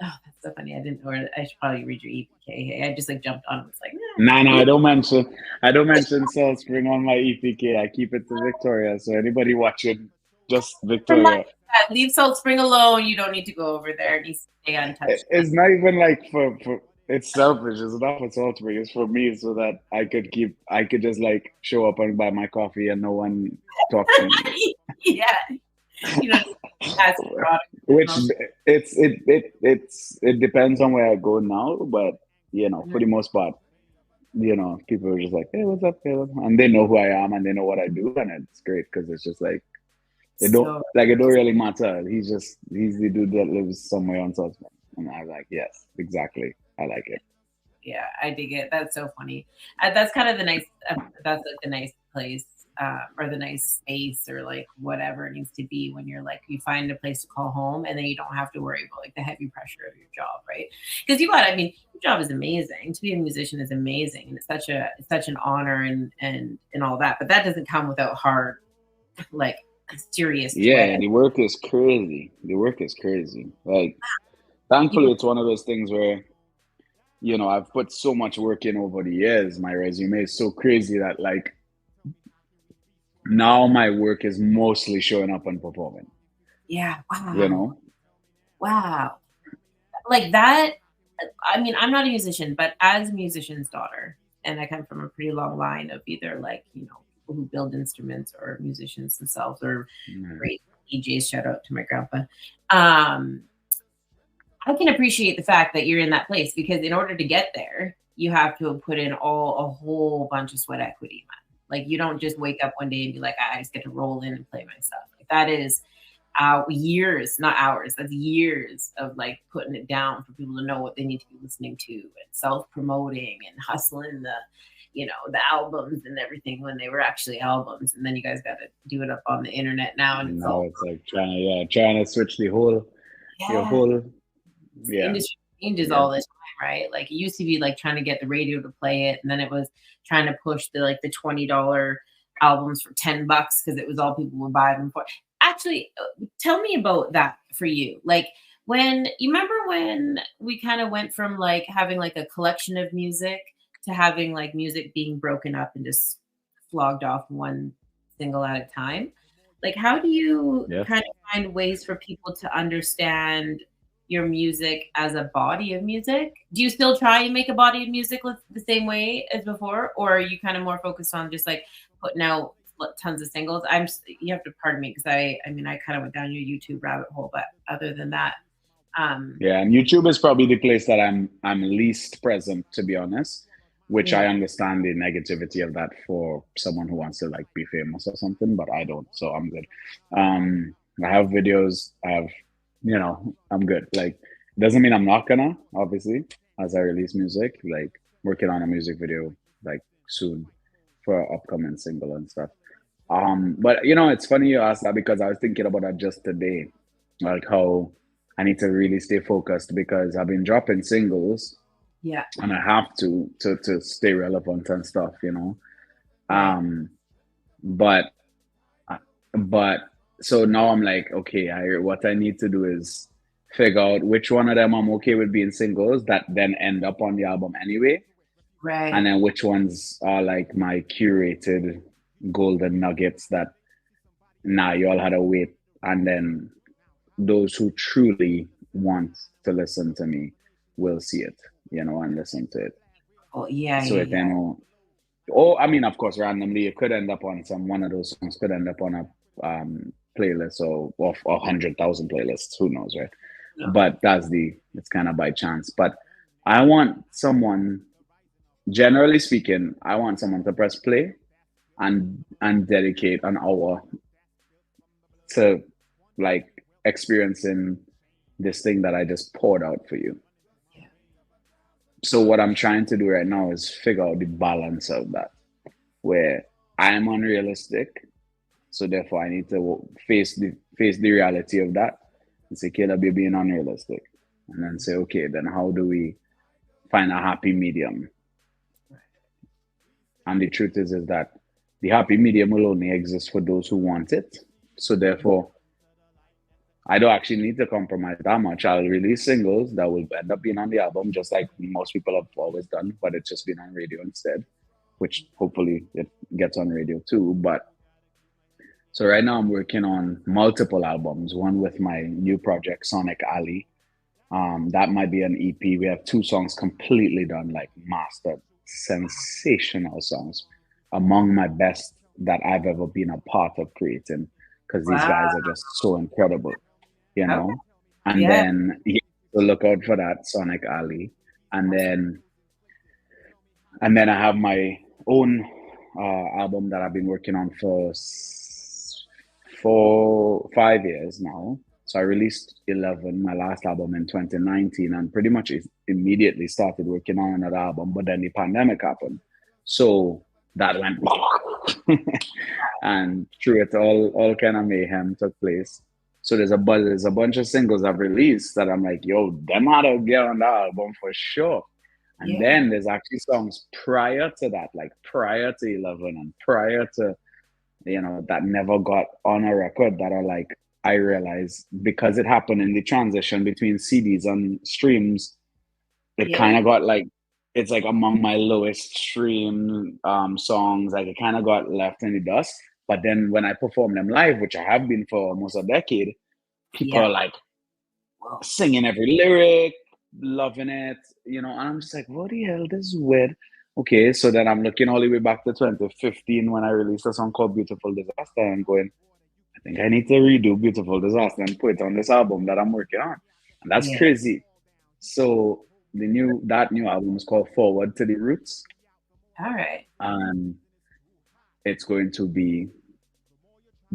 Speaker 2: That's so funny. I didn't know. I should probably read your EPK. I just like jumped on. It's like,
Speaker 3: no, I don't mention Salt Spring on my EPK. I keep it to Victoria. So anybody watching, just Victoria.
Speaker 2: Leave Salt Spring alone. You don't need to go over there. It needs to stay untouched.
Speaker 3: It's not even like for it's selfish. It's not for Salt Spring. It's for me, so that I could just like show up and buy my coffee and no one talk to me.
Speaker 2: Yeah.
Speaker 3: Which it depends on where I go now, but for the most part, people are just like, hey, what's up, Caleb? And they know who I am and they know what I do, and it's great because it's just like it don't really matter. He's the dude that lives somewhere on South Spring, and I'm like, yes, exactly, I like it.
Speaker 2: Yeah, I dig it. That's so funny. That's kind of the nice. That's like the nice place. Or the nice space or like whatever it needs to be when you're like, you find a place to call home and then you don't have to worry about like the heavy pressure of your job, right? Because your job is amazing. To be a musician is amazing. And it's such an honor and all that. But that doesn't come without hard, like serious.
Speaker 3: Yeah, the work is crazy. Like, thankfully, it's one of those things where, I've put so much work in over the years. My resume is so crazy that like, now my work is mostly showing up and performing.
Speaker 2: Yeah. Wow. Wow. Like that. I mean, I'm not a musician, but as a musician's daughter, and I come from a pretty long line of either like, people who build instruments or musicians themselves or great DJs. Shout out to my grandpa. I can appreciate the fact that you're in that place because in order to get there, you have to put in a whole bunch of sweat equity. Like you don't just wake up one day and be like, I just get to roll in and play my stuff. Like that is years, not hours. That's years of like putting it down for people to know what they need to be listening to and self-promoting and hustling the albums and everything when they were actually albums. And then you guys got to do it up on the internet now. And
Speaker 3: it's like trying to switch the whole,
Speaker 2: industry changes all the time. Right? Like it used to be like trying to get the radio to play it. And then it was trying to push the $20 albums for $10 because it was all people would buy them for. Actually, tell me about that for you. Like When you remember when we kind of went from like having like a collection of music to having like music being broken up and just flogged off one single at a time. Like, how do you
Speaker 3: Yes.
Speaker 2: kind of find ways for people to understand your music as a body of music? Do you still try and make a body of music the same way as before, or are you kind of more focused on just like putting out tons of singles? You have to pardon me because I mean I kind of went down your YouTube rabbit hole, but other than that,
Speaker 3: Yeah, and YouTube is probably the place that I'm least present, to be honest, which I
Speaker 2: yeah,
Speaker 3: understand the negativity of that for someone who wants to like be famous or something, but I don't, so I'm good. I have videos, I'm good. Like, doesn't mean I'm not gonna, obviously, as I release music, like working on a music video like soon for an upcoming single and stuff. But it's funny you asked that because I was thinking about that just today, like how I need to really stay focused because I've been dropping singles
Speaker 2: yeah,
Speaker 3: and I have to stay relevant and stuff,
Speaker 2: right,
Speaker 3: Um, but but so now I'm like, okay, what I need to do is figure out which one of them I'm okay with being singles that then end up on the album anyway, and
Speaker 2: right.
Speaker 3: then which ones are like my curated golden nuggets that you all had to wait, and then those who truly want to listen to me will see it, and listen to it.
Speaker 2: Oh yeah,
Speaker 3: So
Speaker 2: yeah,
Speaker 3: it
Speaker 2: yeah.
Speaker 3: I mean, of course, randomly it could end up on one of those songs could end up on a playlist or of 100,000 playlists. Who knows, right?
Speaker 2: No.
Speaker 3: But it's kind of by chance. But I want someone, generally speaking, I want someone to press play and dedicate an hour to like experiencing this thing that I just poured out for you.
Speaker 2: Yeah.
Speaker 3: So what I'm trying to do right now is figure out the balance of that, where I am unrealistic, so therefore I need to face the reality of that and say, Caleb, you're being unrealistic, and then say, okay, then how do we find a happy medium? And the truth is that the happy medium will only exist for those who want it. So therefore, I don't actually need to compromise that much. I'll release singles that will end up being on the album, just like most people have always done, but it's just been on radio instead, which hopefully it gets on radio too. But so right now I'm working on multiple albums, one with my new project, Sonic Alley. That might be an EP. We have 2 songs completely done, like mastered, sensational songs, among my best that I've ever been a part of creating, because these
Speaker 2: Wow.
Speaker 3: guys are just so incredible,
Speaker 2: Okay.
Speaker 3: And
Speaker 2: Yeah.
Speaker 3: then so look out for that, Sonic Alley, and then I have my own album that I've been working on for 5 years now. So I released 11, my last album in 2019, and pretty much immediately started working on another album. But then the pandemic happened, so that went, and through it all kind of mayhem took place. So there's a bunch of singles I've released that I'm like, yo, them had to get on the album for sure. And
Speaker 2: Yeah.
Speaker 3: then there's actually songs prior to that, like prior to 11 and prior to, that never got on a record that are like, I realized because it happened in the transition between CDs and streams, it kind of got like, it's like among my lowest stream songs. Like it kind of got left in the dust. But then when I perform them live, which I have been for almost a decade, people are like singing every lyric, loving it, and I'm just like, what the hell? This is weird. Okay, so then I'm looking all the way back to 2015 when I released a song called Beautiful Disaster and going, I think I need to redo Beautiful Disaster and put it on this album that I'm working on. And that's crazy. So that new album is called Forward to the Roots.
Speaker 2: All right.
Speaker 3: And it's going to be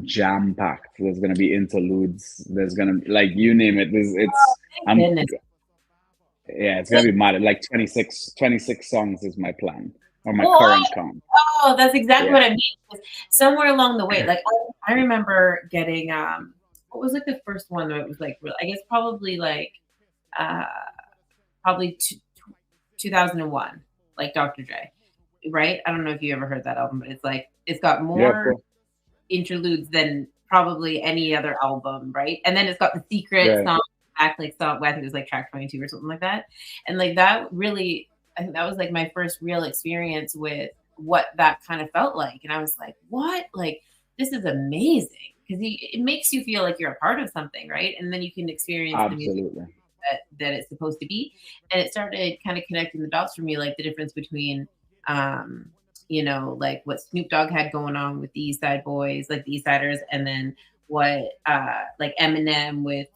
Speaker 3: jam-packed. There's going to be interludes. There's going to, like, you name it. It's going to be mad. Like 26 songs is my plan, or my current count.
Speaker 2: Oh, that's exactly what I mean. Somewhere along the way, like I remember getting what was like the first one that was like, I guess probably like 2001, like Dr. Dre, right? I don't know if you ever heard that album, but it's like it's got more interludes than probably any other album, right? And then it's got the secret song back, like saw, I think it was like track 22 or something like that. And like that really, I think that was like my first real experience with what that kind of felt like. And I was like, what? Like, this is amazing. Because it makes you feel like you're a part of something, right? And then you can experience the music
Speaker 3: Absolutely.
Speaker 2: that it's supposed to be. And it started kind of connecting the dots for me, like the difference between like what Snoop Dogg had going on with the East Side Boys, like the East Siders, and then what like Eminem with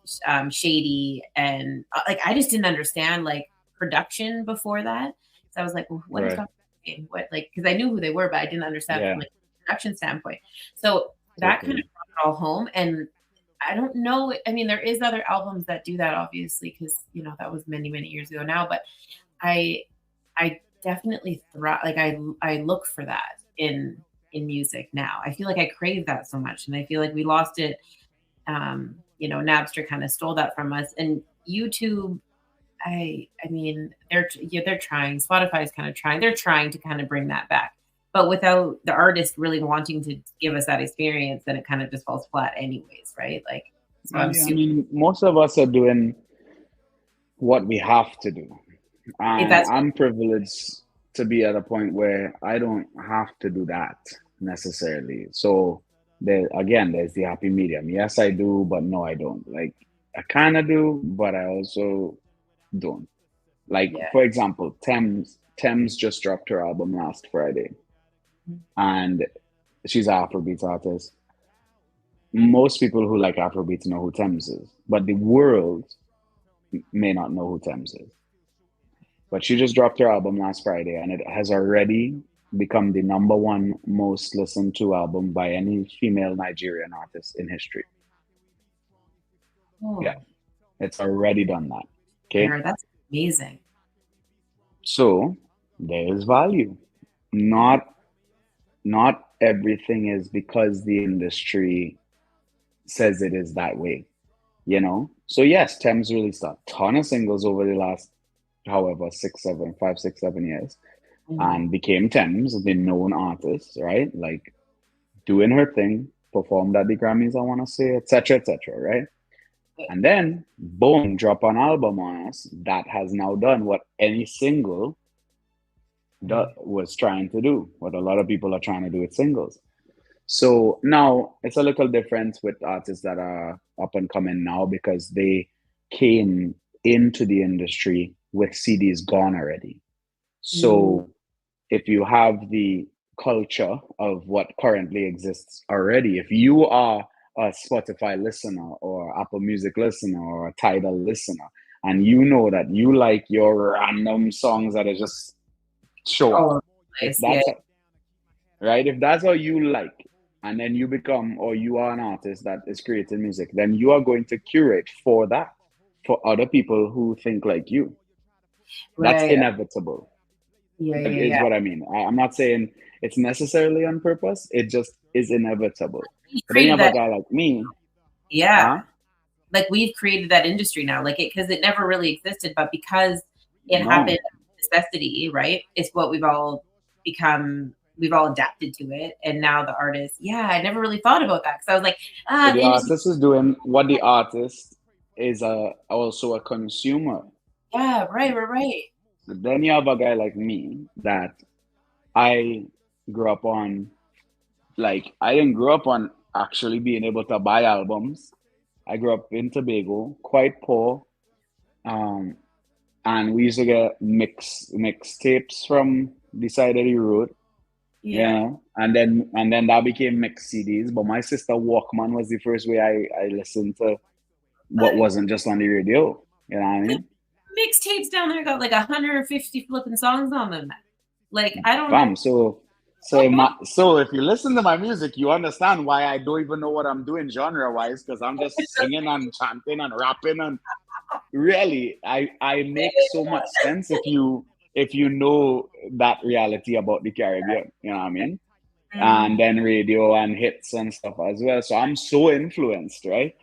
Speaker 2: Shady, and like I just didn't understand like production before that. So I was like, well, what is
Speaker 3: Right.
Speaker 2: that? What, like, because I knew who they were, but I didn't understand
Speaker 3: Yeah.
Speaker 2: from like a production standpoint. So that kind of
Speaker 3: Totally.
Speaker 2: brought it all home. And I don't know. I mean, there is other albums that do that, obviously, because that was many, many years ago now. But I I definitely thrive. Like I look for that in music now. I feel like I crave that so much, and I feel like we lost it. Napster kind of stole that from us, and YouTube. I mean, they're trying. Spotify's kind of trying. They're trying to kind of bring that back, but without the artist really wanting to give us that experience, then it kind of just falls flat, anyways, right? Like, so I'm
Speaker 3: Yeah, I
Speaker 2: super.
Speaker 3: mean, most of us are doing what we have to do.
Speaker 2: If
Speaker 3: And
Speaker 2: that's
Speaker 3: I'm privileged to be at a point where I don't have to do that necessarily. So there's the happy medium. Yes, I do, but no, I don't. Like I kind of do, but I also don't. Like
Speaker 2: yeah.
Speaker 3: for example, Thames just dropped her album last Friday, and she's an Afrobeat artist. Most people who like Afrobeat know who Thames is, but the world may not know who Thames is. But she just dropped her album last Friday, and it has already become the number one most listened to album by any female Nigerian artist in history.
Speaker 2: Oh,
Speaker 3: Yeah, it's already done that. Okay.
Speaker 2: that's amazing.
Speaker 3: So there is value. Not everything is because the industry says it is that way, So yes, Thames released a ton of singles over the last however 5, 6, 7 years, and became Thames, the known artist, right? Like doing her thing, performed at the Grammys, I want to say, etc., right? And then boom, drop an album on us that has now done what any single was trying to do, what a lot of people are trying to do with singles. So now it's a little different with artists that are up and coming now because they came into the industry with CDs gone already. So if you have the culture of what currently exists already, if you are a Spotify listener or Apple Music listener or a Tidal listener, and you know that you like your random songs that are just show up, if that's right, if that's how you like, and then you become or you are an artist that is creating music, then you are going to curate for that, for other people who think like you. That's inevitable. Is what I mean. I'm not saying it's necessarily on purpose. It just is inevitable. But then you have a guy like me.
Speaker 2: Yeah. Like we've created that industry now, like because it never really existed, but because it happened necessity, right? It's what we've all become. We've all adapted to it, and now the artist. Yeah, I never really thought about that because I was like,
Speaker 3: so the artist is doing what the artist is also a consumer.
Speaker 2: Yeah, right.
Speaker 3: But then you have a guy like me that I grew up on. Like I didn't grow up on actually being able to buy albums. I grew up in Tobago, quite poor, and we used to get mix tapes from the side of the road, and then that became mix CDs. But my sister Walkman was the first way I listened to what wasn't just on the radio. You know what I mean?
Speaker 2: Mixtapes down there got like 150 flipping songs on them. Like I don't
Speaker 3: know. So if you listen to my music, you understand why I don't even know what I'm doing genre-wise, because I'm just singing and chanting and rapping, and really, I make so much sense if you know that reality about the Caribbean. You know what I mean? And then radio and hits and stuff as well. So I'm so influenced, right?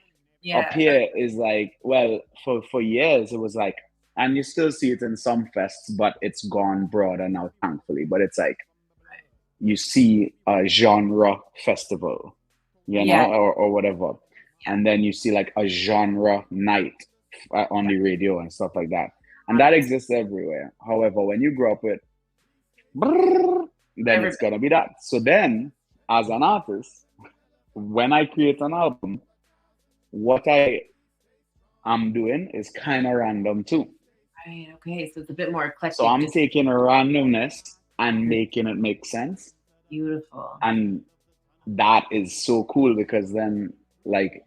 Speaker 2: Yeah.
Speaker 3: Up here is like, well, for years it was like, and you still see it in some fests, but it's gone broader now, thankfully. But it's like, you see a genre festival, or whatever. And then you see like a genre night on the radio and stuff like that. And that exists everywhere. However, when you grow up with brrr, then it's gonna be that. So then, as an artist, when I create an album, what I am doing is kind of random too.
Speaker 2: Right. Okay. So it's a bit more eclectic.
Speaker 3: So I'm taking a randomness and making it make sense.
Speaker 2: Beautiful.
Speaker 3: And that is so cool because then, like,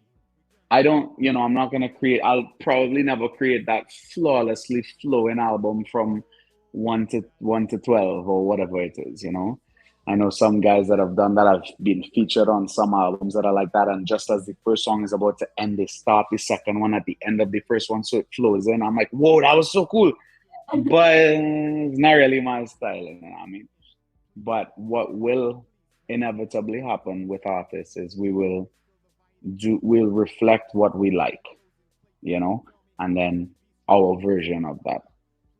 Speaker 3: I don't, I'm not gonna create. I'll probably never create that flawlessly flowing album from 1 to 12 or whatever it is. I know some guys that have done that. I've been featured on some albums that are like that. And just as the first song is about to end, they start the second one at the end of the first one, so it flows in. I'm like, whoa, that was so cool. But it's not really my style, you know what I mean? But what will inevitably happen with artists is we'll reflect what we like, and then our version of that.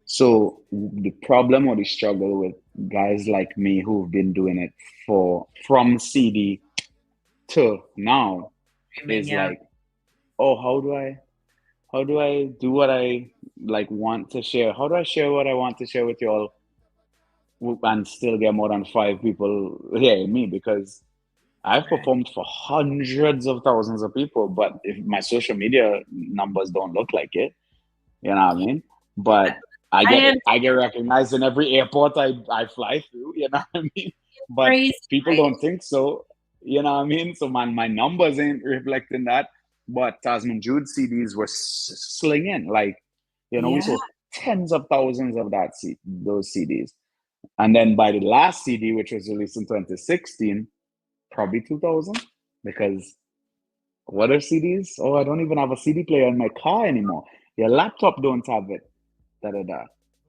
Speaker 3: So the problem or the struggle with guys like me who've been doing it from CD to now is like, oh, how do I do what I want to share? How do I share what I want to share with y'all and still get more than 5 people hearing me? Because I've performed for hundreds of thousands of people, but if my social media numbers don't look like it, you know what I mean? But I get recognized in every airport I fly through, you know what I mean? But people don't think so, you know what I mean? So my numbers ain't reflecting that. But Tasman Jude CDs were slinging, we sold tens of thousands of those CDs. And then by the last CD, which was released in 2016, probably 2,000, because what are CDs? Oh, I don't even have a CD player in my car anymore. Your laptop don't have it.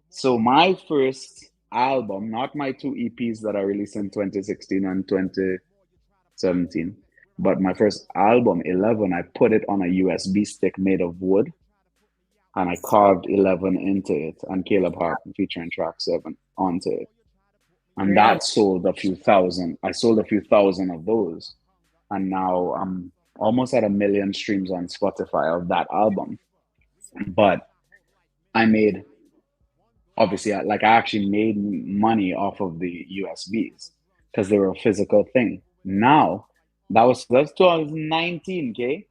Speaker 3: So my first album, not my 2 EPs that I released in 2016 and 2017, but my first album, 11, I put it on a USB stick made of wood, and I carved 11 into it, and Caleb Hart featuring track 7 onto it. And that sold a few thousand. I sold a few thousand of those. And now I'm almost at 1 million streams on Spotify of that album. But I made, obviously, I actually made money off of the USBs because they were a physical thing. Now, that's 2019, okay?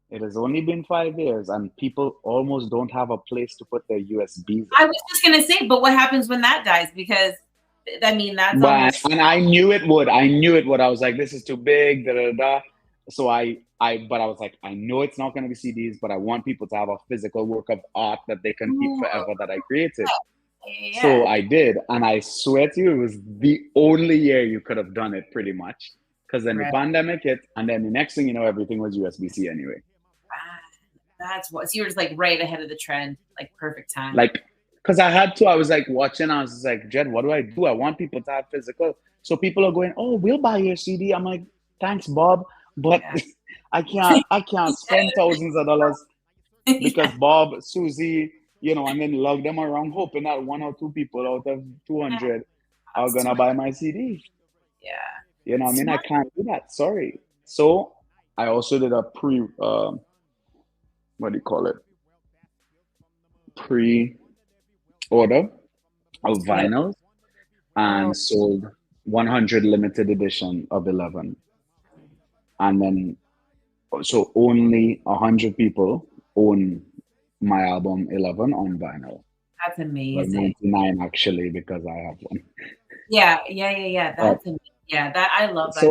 Speaker 3: It has only been 5 years and people almost don't have a place to put their USBs.
Speaker 2: I was just going to say, but what happens when that dies? Because I mean, that's almost...
Speaker 3: And I knew it would. I was like, this is too big, da da da. So I was like, I know it's not going to be CDs, but I want people to have a physical work of art that they can keep forever that I created. Yeah. So I did, and I swear to you, it was the only year you could have done it, pretty much. Because then the pandemic hit, and then the next thing you know, everything was USB-C anyway.
Speaker 2: That's what. So you were just like right ahead of the trend, like perfect time.
Speaker 3: Because I was like watching, I was just like, Jed, what do? I want people to have physical. So people are going, oh, we'll buy your CD. I'm like, thanks, Bob. But I can't spend thousands of dollars because Bob, Susie, and then lug them around hoping that 1 or 2 people out of 200 are going to buy my CD.
Speaker 2: Yeah.
Speaker 3: You know what I mean? I can't do that. Sorry. So I also did a pre-order of vinyls and sold 100 limited edition of 11. And then, so only 100 people own my album 11 on vinyl.
Speaker 2: That's amazing.
Speaker 3: But 99 actually, because I have one.
Speaker 2: Yeah. That's amazing. Yeah, that I love
Speaker 3: that.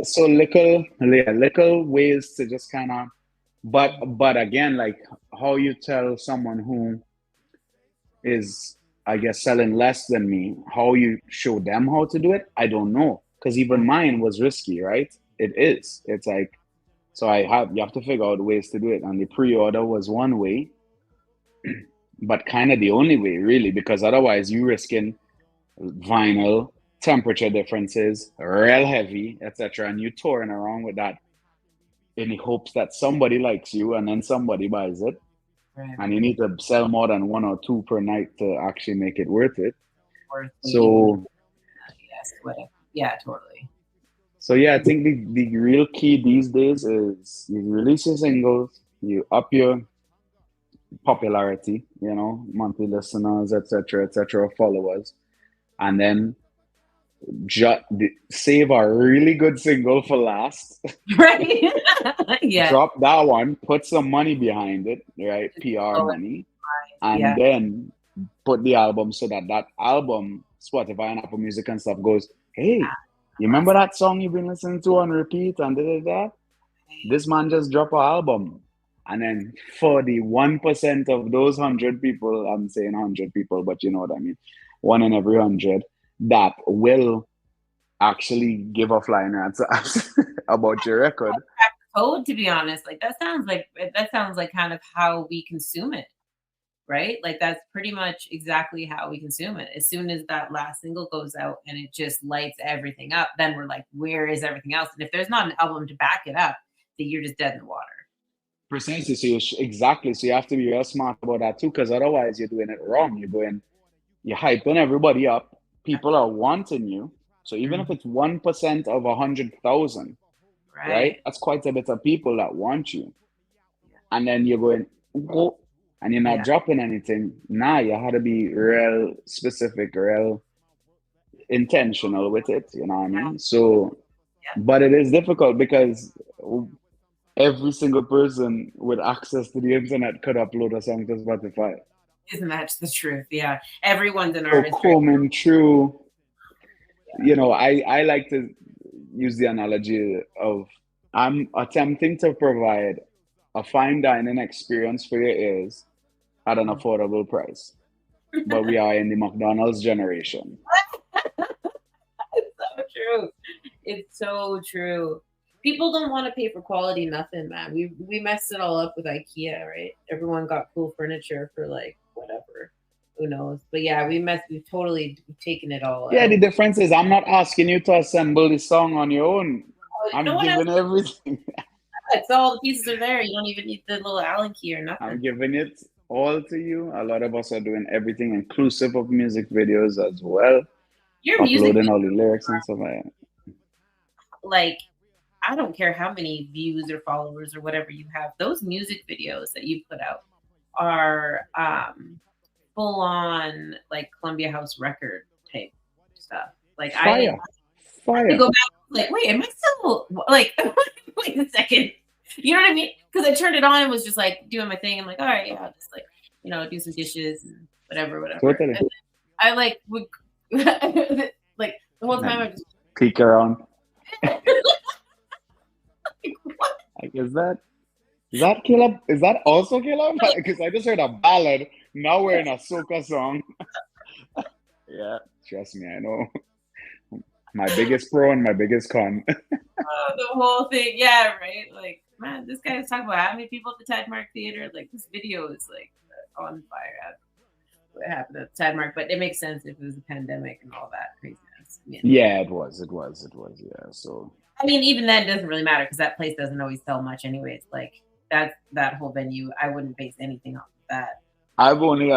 Speaker 3: So little ways to just kind of, but again, like how you tell someone who is, I guess, selling less than me, how you show them how to do it, I don't know. Because even mine was risky, right? It is. It's like, so you have to figure out ways to do it. And the pre-order was one way, but kind of the only way, really, because otherwise you risking vinyl, temperature differences, real heavy, etc. And you touring around with that in the hopes that somebody likes you and then somebody buys it. Right. And you need to sell more than 1 or 2 per night to actually make it worth it. So,
Speaker 2: yes, whatever. Yeah, totally.
Speaker 3: So yeah, I think the real key these days is you release your singles, you up your popularity, you know, monthly listeners, etc., followers, and then save a really good single for last,
Speaker 2: Right. Yeah.
Speaker 3: drop that one, put some money behind it, right? PR
Speaker 2: Oh,
Speaker 3: money,
Speaker 2: yeah.
Speaker 3: and then put the album so that that album, Spotify and Apple Music and stuff goes, hey, you remember
Speaker 2: Awesome.
Speaker 3: that song you've been listening to on repeat and da. This man just dropped an album. And then for the 1% of those 100 people, I'm saying 100 people, but you know what I mean, one in every 100 that will actually give a flying answer about your record.
Speaker 2: Code, to be honest, like that sounds like kind of how we consume it, right? Like that's pretty much exactly how we consume it. As soon as that last single goes out and it just lights everything up, then we're like, where is everything else? And if there's not an album to back it up, then you're just dead in the water.
Speaker 3: Precisely. Exactly. So you have to be real smart about that too, because otherwise you're doing it wrong. You're hyping everybody up. People are wanting you. So even if it's 1% of 100,000, right? That's quite a bit of people that want you. And then you're going, oh, and you're not dropping anything. Nah, you had to be real specific, real intentional with it. You know what I mean? So, but it is difficult because every single person with access to the internet could upload a song to Spotify.
Speaker 2: Isn't that the truth? Yeah. Everyone's an
Speaker 3: So
Speaker 2: artist.
Speaker 3: coming through, you know, I like to use the analogy of I'm attempting to provide a fine dining experience for your ears at an affordable price. But we are in the McDonald's generation.
Speaker 2: It's so true. It's so true. People don't want to pay for quality nothing, man. We messed it all up with IKEA, right? Everyone got cool furniture for like whatever. Who knows? But yeah, we've taken it all
Speaker 3: Yeah,
Speaker 2: out.
Speaker 3: the difference is I'm not asking you to assemble the song on your own. I'm giving everything.
Speaker 2: It's all the pieces are there. You don't even need the little Allen key or nothing.
Speaker 3: I'm giving it all to you. A lot of us are doing everything, inclusive of music videos as well.
Speaker 2: Your
Speaker 3: uploading all the lyrics and stuff like that.
Speaker 2: Like, I don't care how many views or followers or whatever you have. Those music videos that you put out are full on like Columbia House record type stuff. Like
Speaker 3: Fire.
Speaker 2: I go back like, wait, am I still like wait a second. You know what I mean? Because I turned it on and was just like doing my thing. I'm like, all right, yeah, I'll just like, you know, do some dishes and whatever.
Speaker 3: Totally.
Speaker 2: I like would like the whole time I just
Speaker 3: peek around. Like, is that Caleb? Is that also Caleb? Because I just heard a ballad. Now we're in a soca song. Yeah, trust me, I know. My biggest pro and my biggest con.
Speaker 2: The whole thing, yeah, right. Like, man, this guy was talking about how many people at the Tidemark Theater. Like, this video is like on fire. What happened at the Tidemark? But it makes sense if it was a pandemic and all that craziness.
Speaker 3: Yeah, it was. Yeah, so.
Speaker 2: I mean, even then, it doesn't really matter because that place doesn't always sell much, anyways. Like that whole venue, I wouldn't base anything off of that.
Speaker 3: I only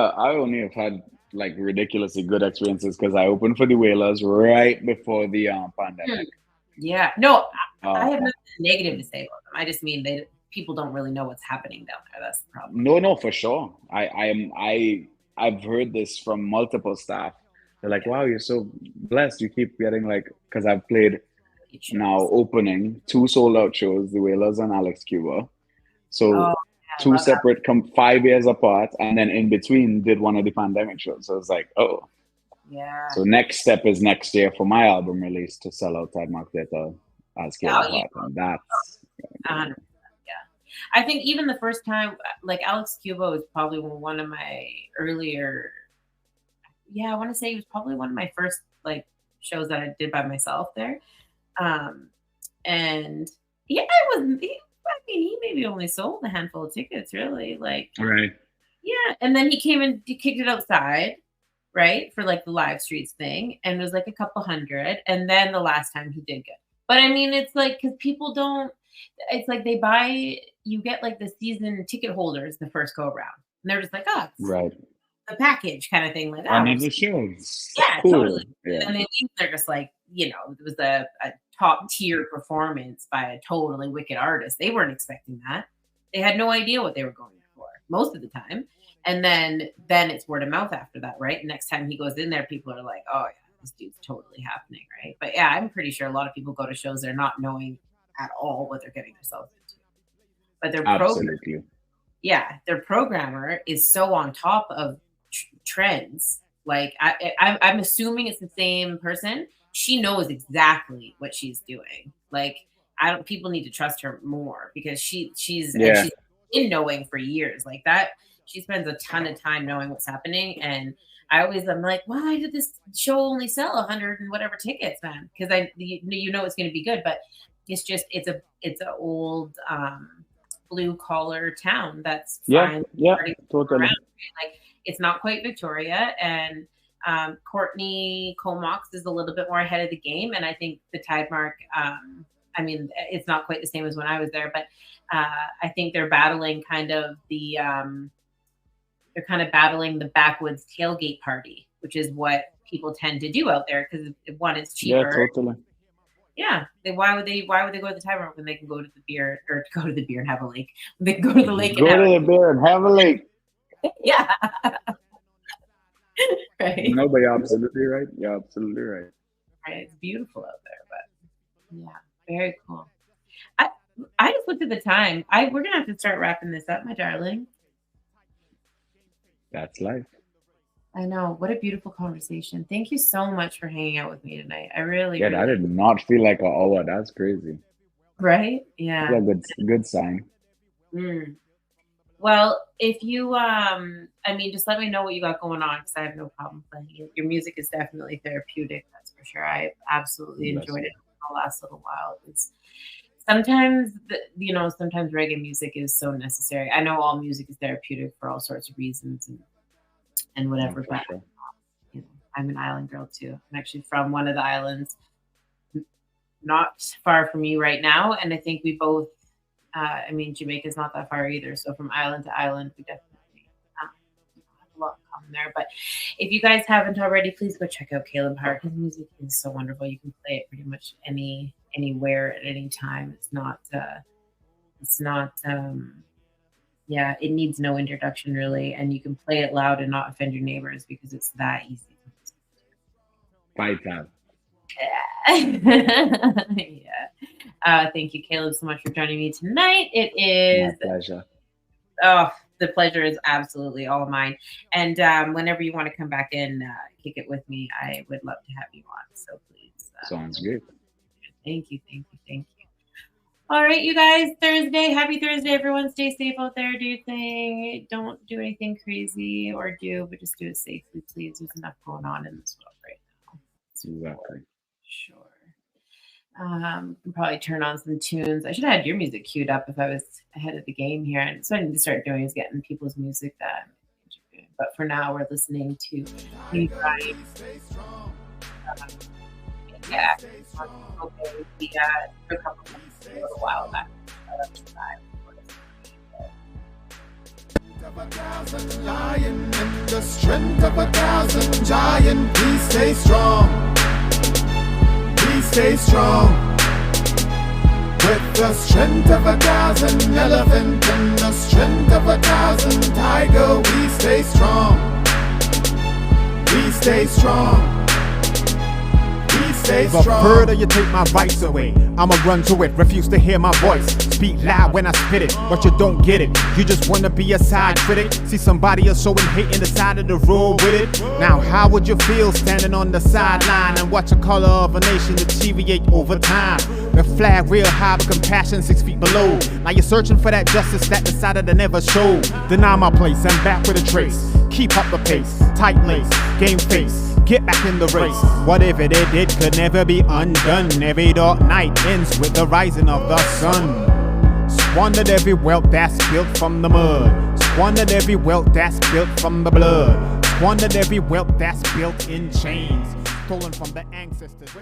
Speaker 3: have had like ridiculously good experiences because I opened for the Whalers right before the pandemic.
Speaker 2: Yeah, no, I have nothing negative to say about them. I just mean people don't really know what's happening down there. That's the problem.
Speaker 3: No, for sure. I've heard this from multiple staff. They're like, "Wow, you're so blessed. You keep getting like," because I've played now opening 2 sold out shows, the Whalers and Alex Cuba. So 2 separate 5 years apart, and then in between did one of the pandemic shows. So it's like, oh.
Speaker 2: Yeah.
Speaker 3: So next step is next year for my album release to sell out Tidemark Theater as Caleb Hart. And that's
Speaker 2: 100%. Yeah. I think even the first time, like Alex Cuba was probably one of my earlier, I want to say he was probably one of my first like shows that I did by myself there. And yeah, he maybe only sold a handful of tickets, really. Like,
Speaker 3: right.
Speaker 2: Yeah. And then he came and he kicked it outside, right? For like the live streets thing. And it was like a couple hundred. And then the last time he did good. But I mean, it's like, because people don't, it's like you get like the season ticket holders the first go around. And they're just like, oh,
Speaker 3: right.
Speaker 2: The package kind of thing. Like,
Speaker 3: another shows.
Speaker 2: Yeah,
Speaker 3: cool.
Speaker 2: Totally.
Speaker 3: Yeah.
Speaker 2: And they're just like, it was a top tier performance by a totally wicked artist. They weren't expecting that. They had no idea what they were going for. most of the time. And then it's word of mouth after that, right? Next time he goes in there, people are like, oh yeah, this dude's totally happening, right? But yeah, I'm pretty sure a lot of people go to shows they're not knowing at all what they're getting themselves into. But
Speaker 3: Absolutely.
Speaker 2: their programmer is so on top of trends. Like I'm assuming it's the same person. She knows exactly what she's doing. Like people need to trust her more because she's been knowing for years like that. She spends a ton of time knowing what's happening, and I'm like, why did this show only sell 100 and whatever tickets, man? Because you know it's going to be good, but it's just it's an old blue collar town that's fine.
Speaker 3: Totally.
Speaker 2: Around. Like it's not quite Victoria, and Courtney Comox is a little bit more ahead of the game, and I think the Tide Mark. I mean, it's not quite the same as when I was there, but I think they're battling kind of the backwoods tailgate party, which is what people tend to do out there because one, it's cheaper.
Speaker 3: Yeah, totally.
Speaker 2: Yeah. Why would they go to the Tide Mark when they can go to the beer and have a lake? They can go to the lake
Speaker 3: and have a lake.
Speaker 2: Yeah. Right.
Speaker 3: No, but you're absolutely right. You're absolutely right.
Speaker 2: Right. It's beautiful out there, but yeah, very cool. I just looked at the time. We're gonna have to start wrapping this up, my darling.
Speaker 3: That's life.
Speaker 2: I know. What a beautiful conversation. Thank you so much for hanging out with me tonight. I really
Speaker 3: I did not feel like an hour. That's crazy.
Speaker 2: Right? Yeah.
Speaker 3: That's a good sign.
Speaker 2: Well, if you just let me know what you got going on because I have no problem playing it. Your music is definitely therapeutic, that's for sure. I absolutely enjoyed it the last little while. Sometimes reggae music is so necessary. I know all music is therapeutic for all sorts of reasons and whatever, but sure. I'm an island girl too. I'm actually from one of the islands not far from you right now, and I think we both Jamaica's not that far either, so from island to island we definitely have a lot in common there. But if you guys haven't already, please go check out Caleb Hart. His music is so wonderful. You can play it pretty much anywhere at any time. It needs no introduction really, and you can play it loud and not offend your neighbors because it's that easy.
Speaker 3: Fight time.
Speaker 2: Yeah. Thank you, Caleb, so much for joining me tonight. It is
Speaker 3: my pleasure.
Speaker 2: Oh, the pleasure is absolutely all mine. And whenever you want to come back in, kick it with me, I would love to have you on. So please.
Speaker 3: Sounds good.
Speaker 2: Thank you. All right, you guys. Happy Thursday, everyone. Stay safe out there. Do your thing. Don't do anything crazy but just do it safely, please. There's enough going on in this world right now.
Speaker 3: Exactly.
Speaker 2: Sure. Can probably turn on some tunes. I should have had your music queued up if I was ahead of the game here. And so I need to start doing is getting people's music that I'm doing. But for now, we're listening to Bryan. For a couple of months, a little while back.
Speaker 1: Of 1,000 lion and the strength of 1,000 giant. Please stay strong. Please stay strong. With the strength of 1,000 elephant and the strength of 1,000 tiger, we stay strong. We stay strong. The further you take my rights away, I'ma run to it, refuse to hear my voice. Speak loud when I spit it, but you don't get it. You just wanna be a side critic. See somebody else showing hate in the side of the road with it. Now how would you feel standing on the sideline and watch the color of a nation deteriorate over time? The flag real high but compassion 6 feet below. Now you're searching for that justice that decided to never show. Deny my place, I'm back with a trace. Keep up the pace, tight lace, game face. Get back in the race. Whatever they did could never be undone. Every dark night ends with the rising of the sun. Squandered every wealth that's built from the mud. Squandered every wealth that's built from the blood. Squandered every wealth that's built in chains. Stolen from the ancestors.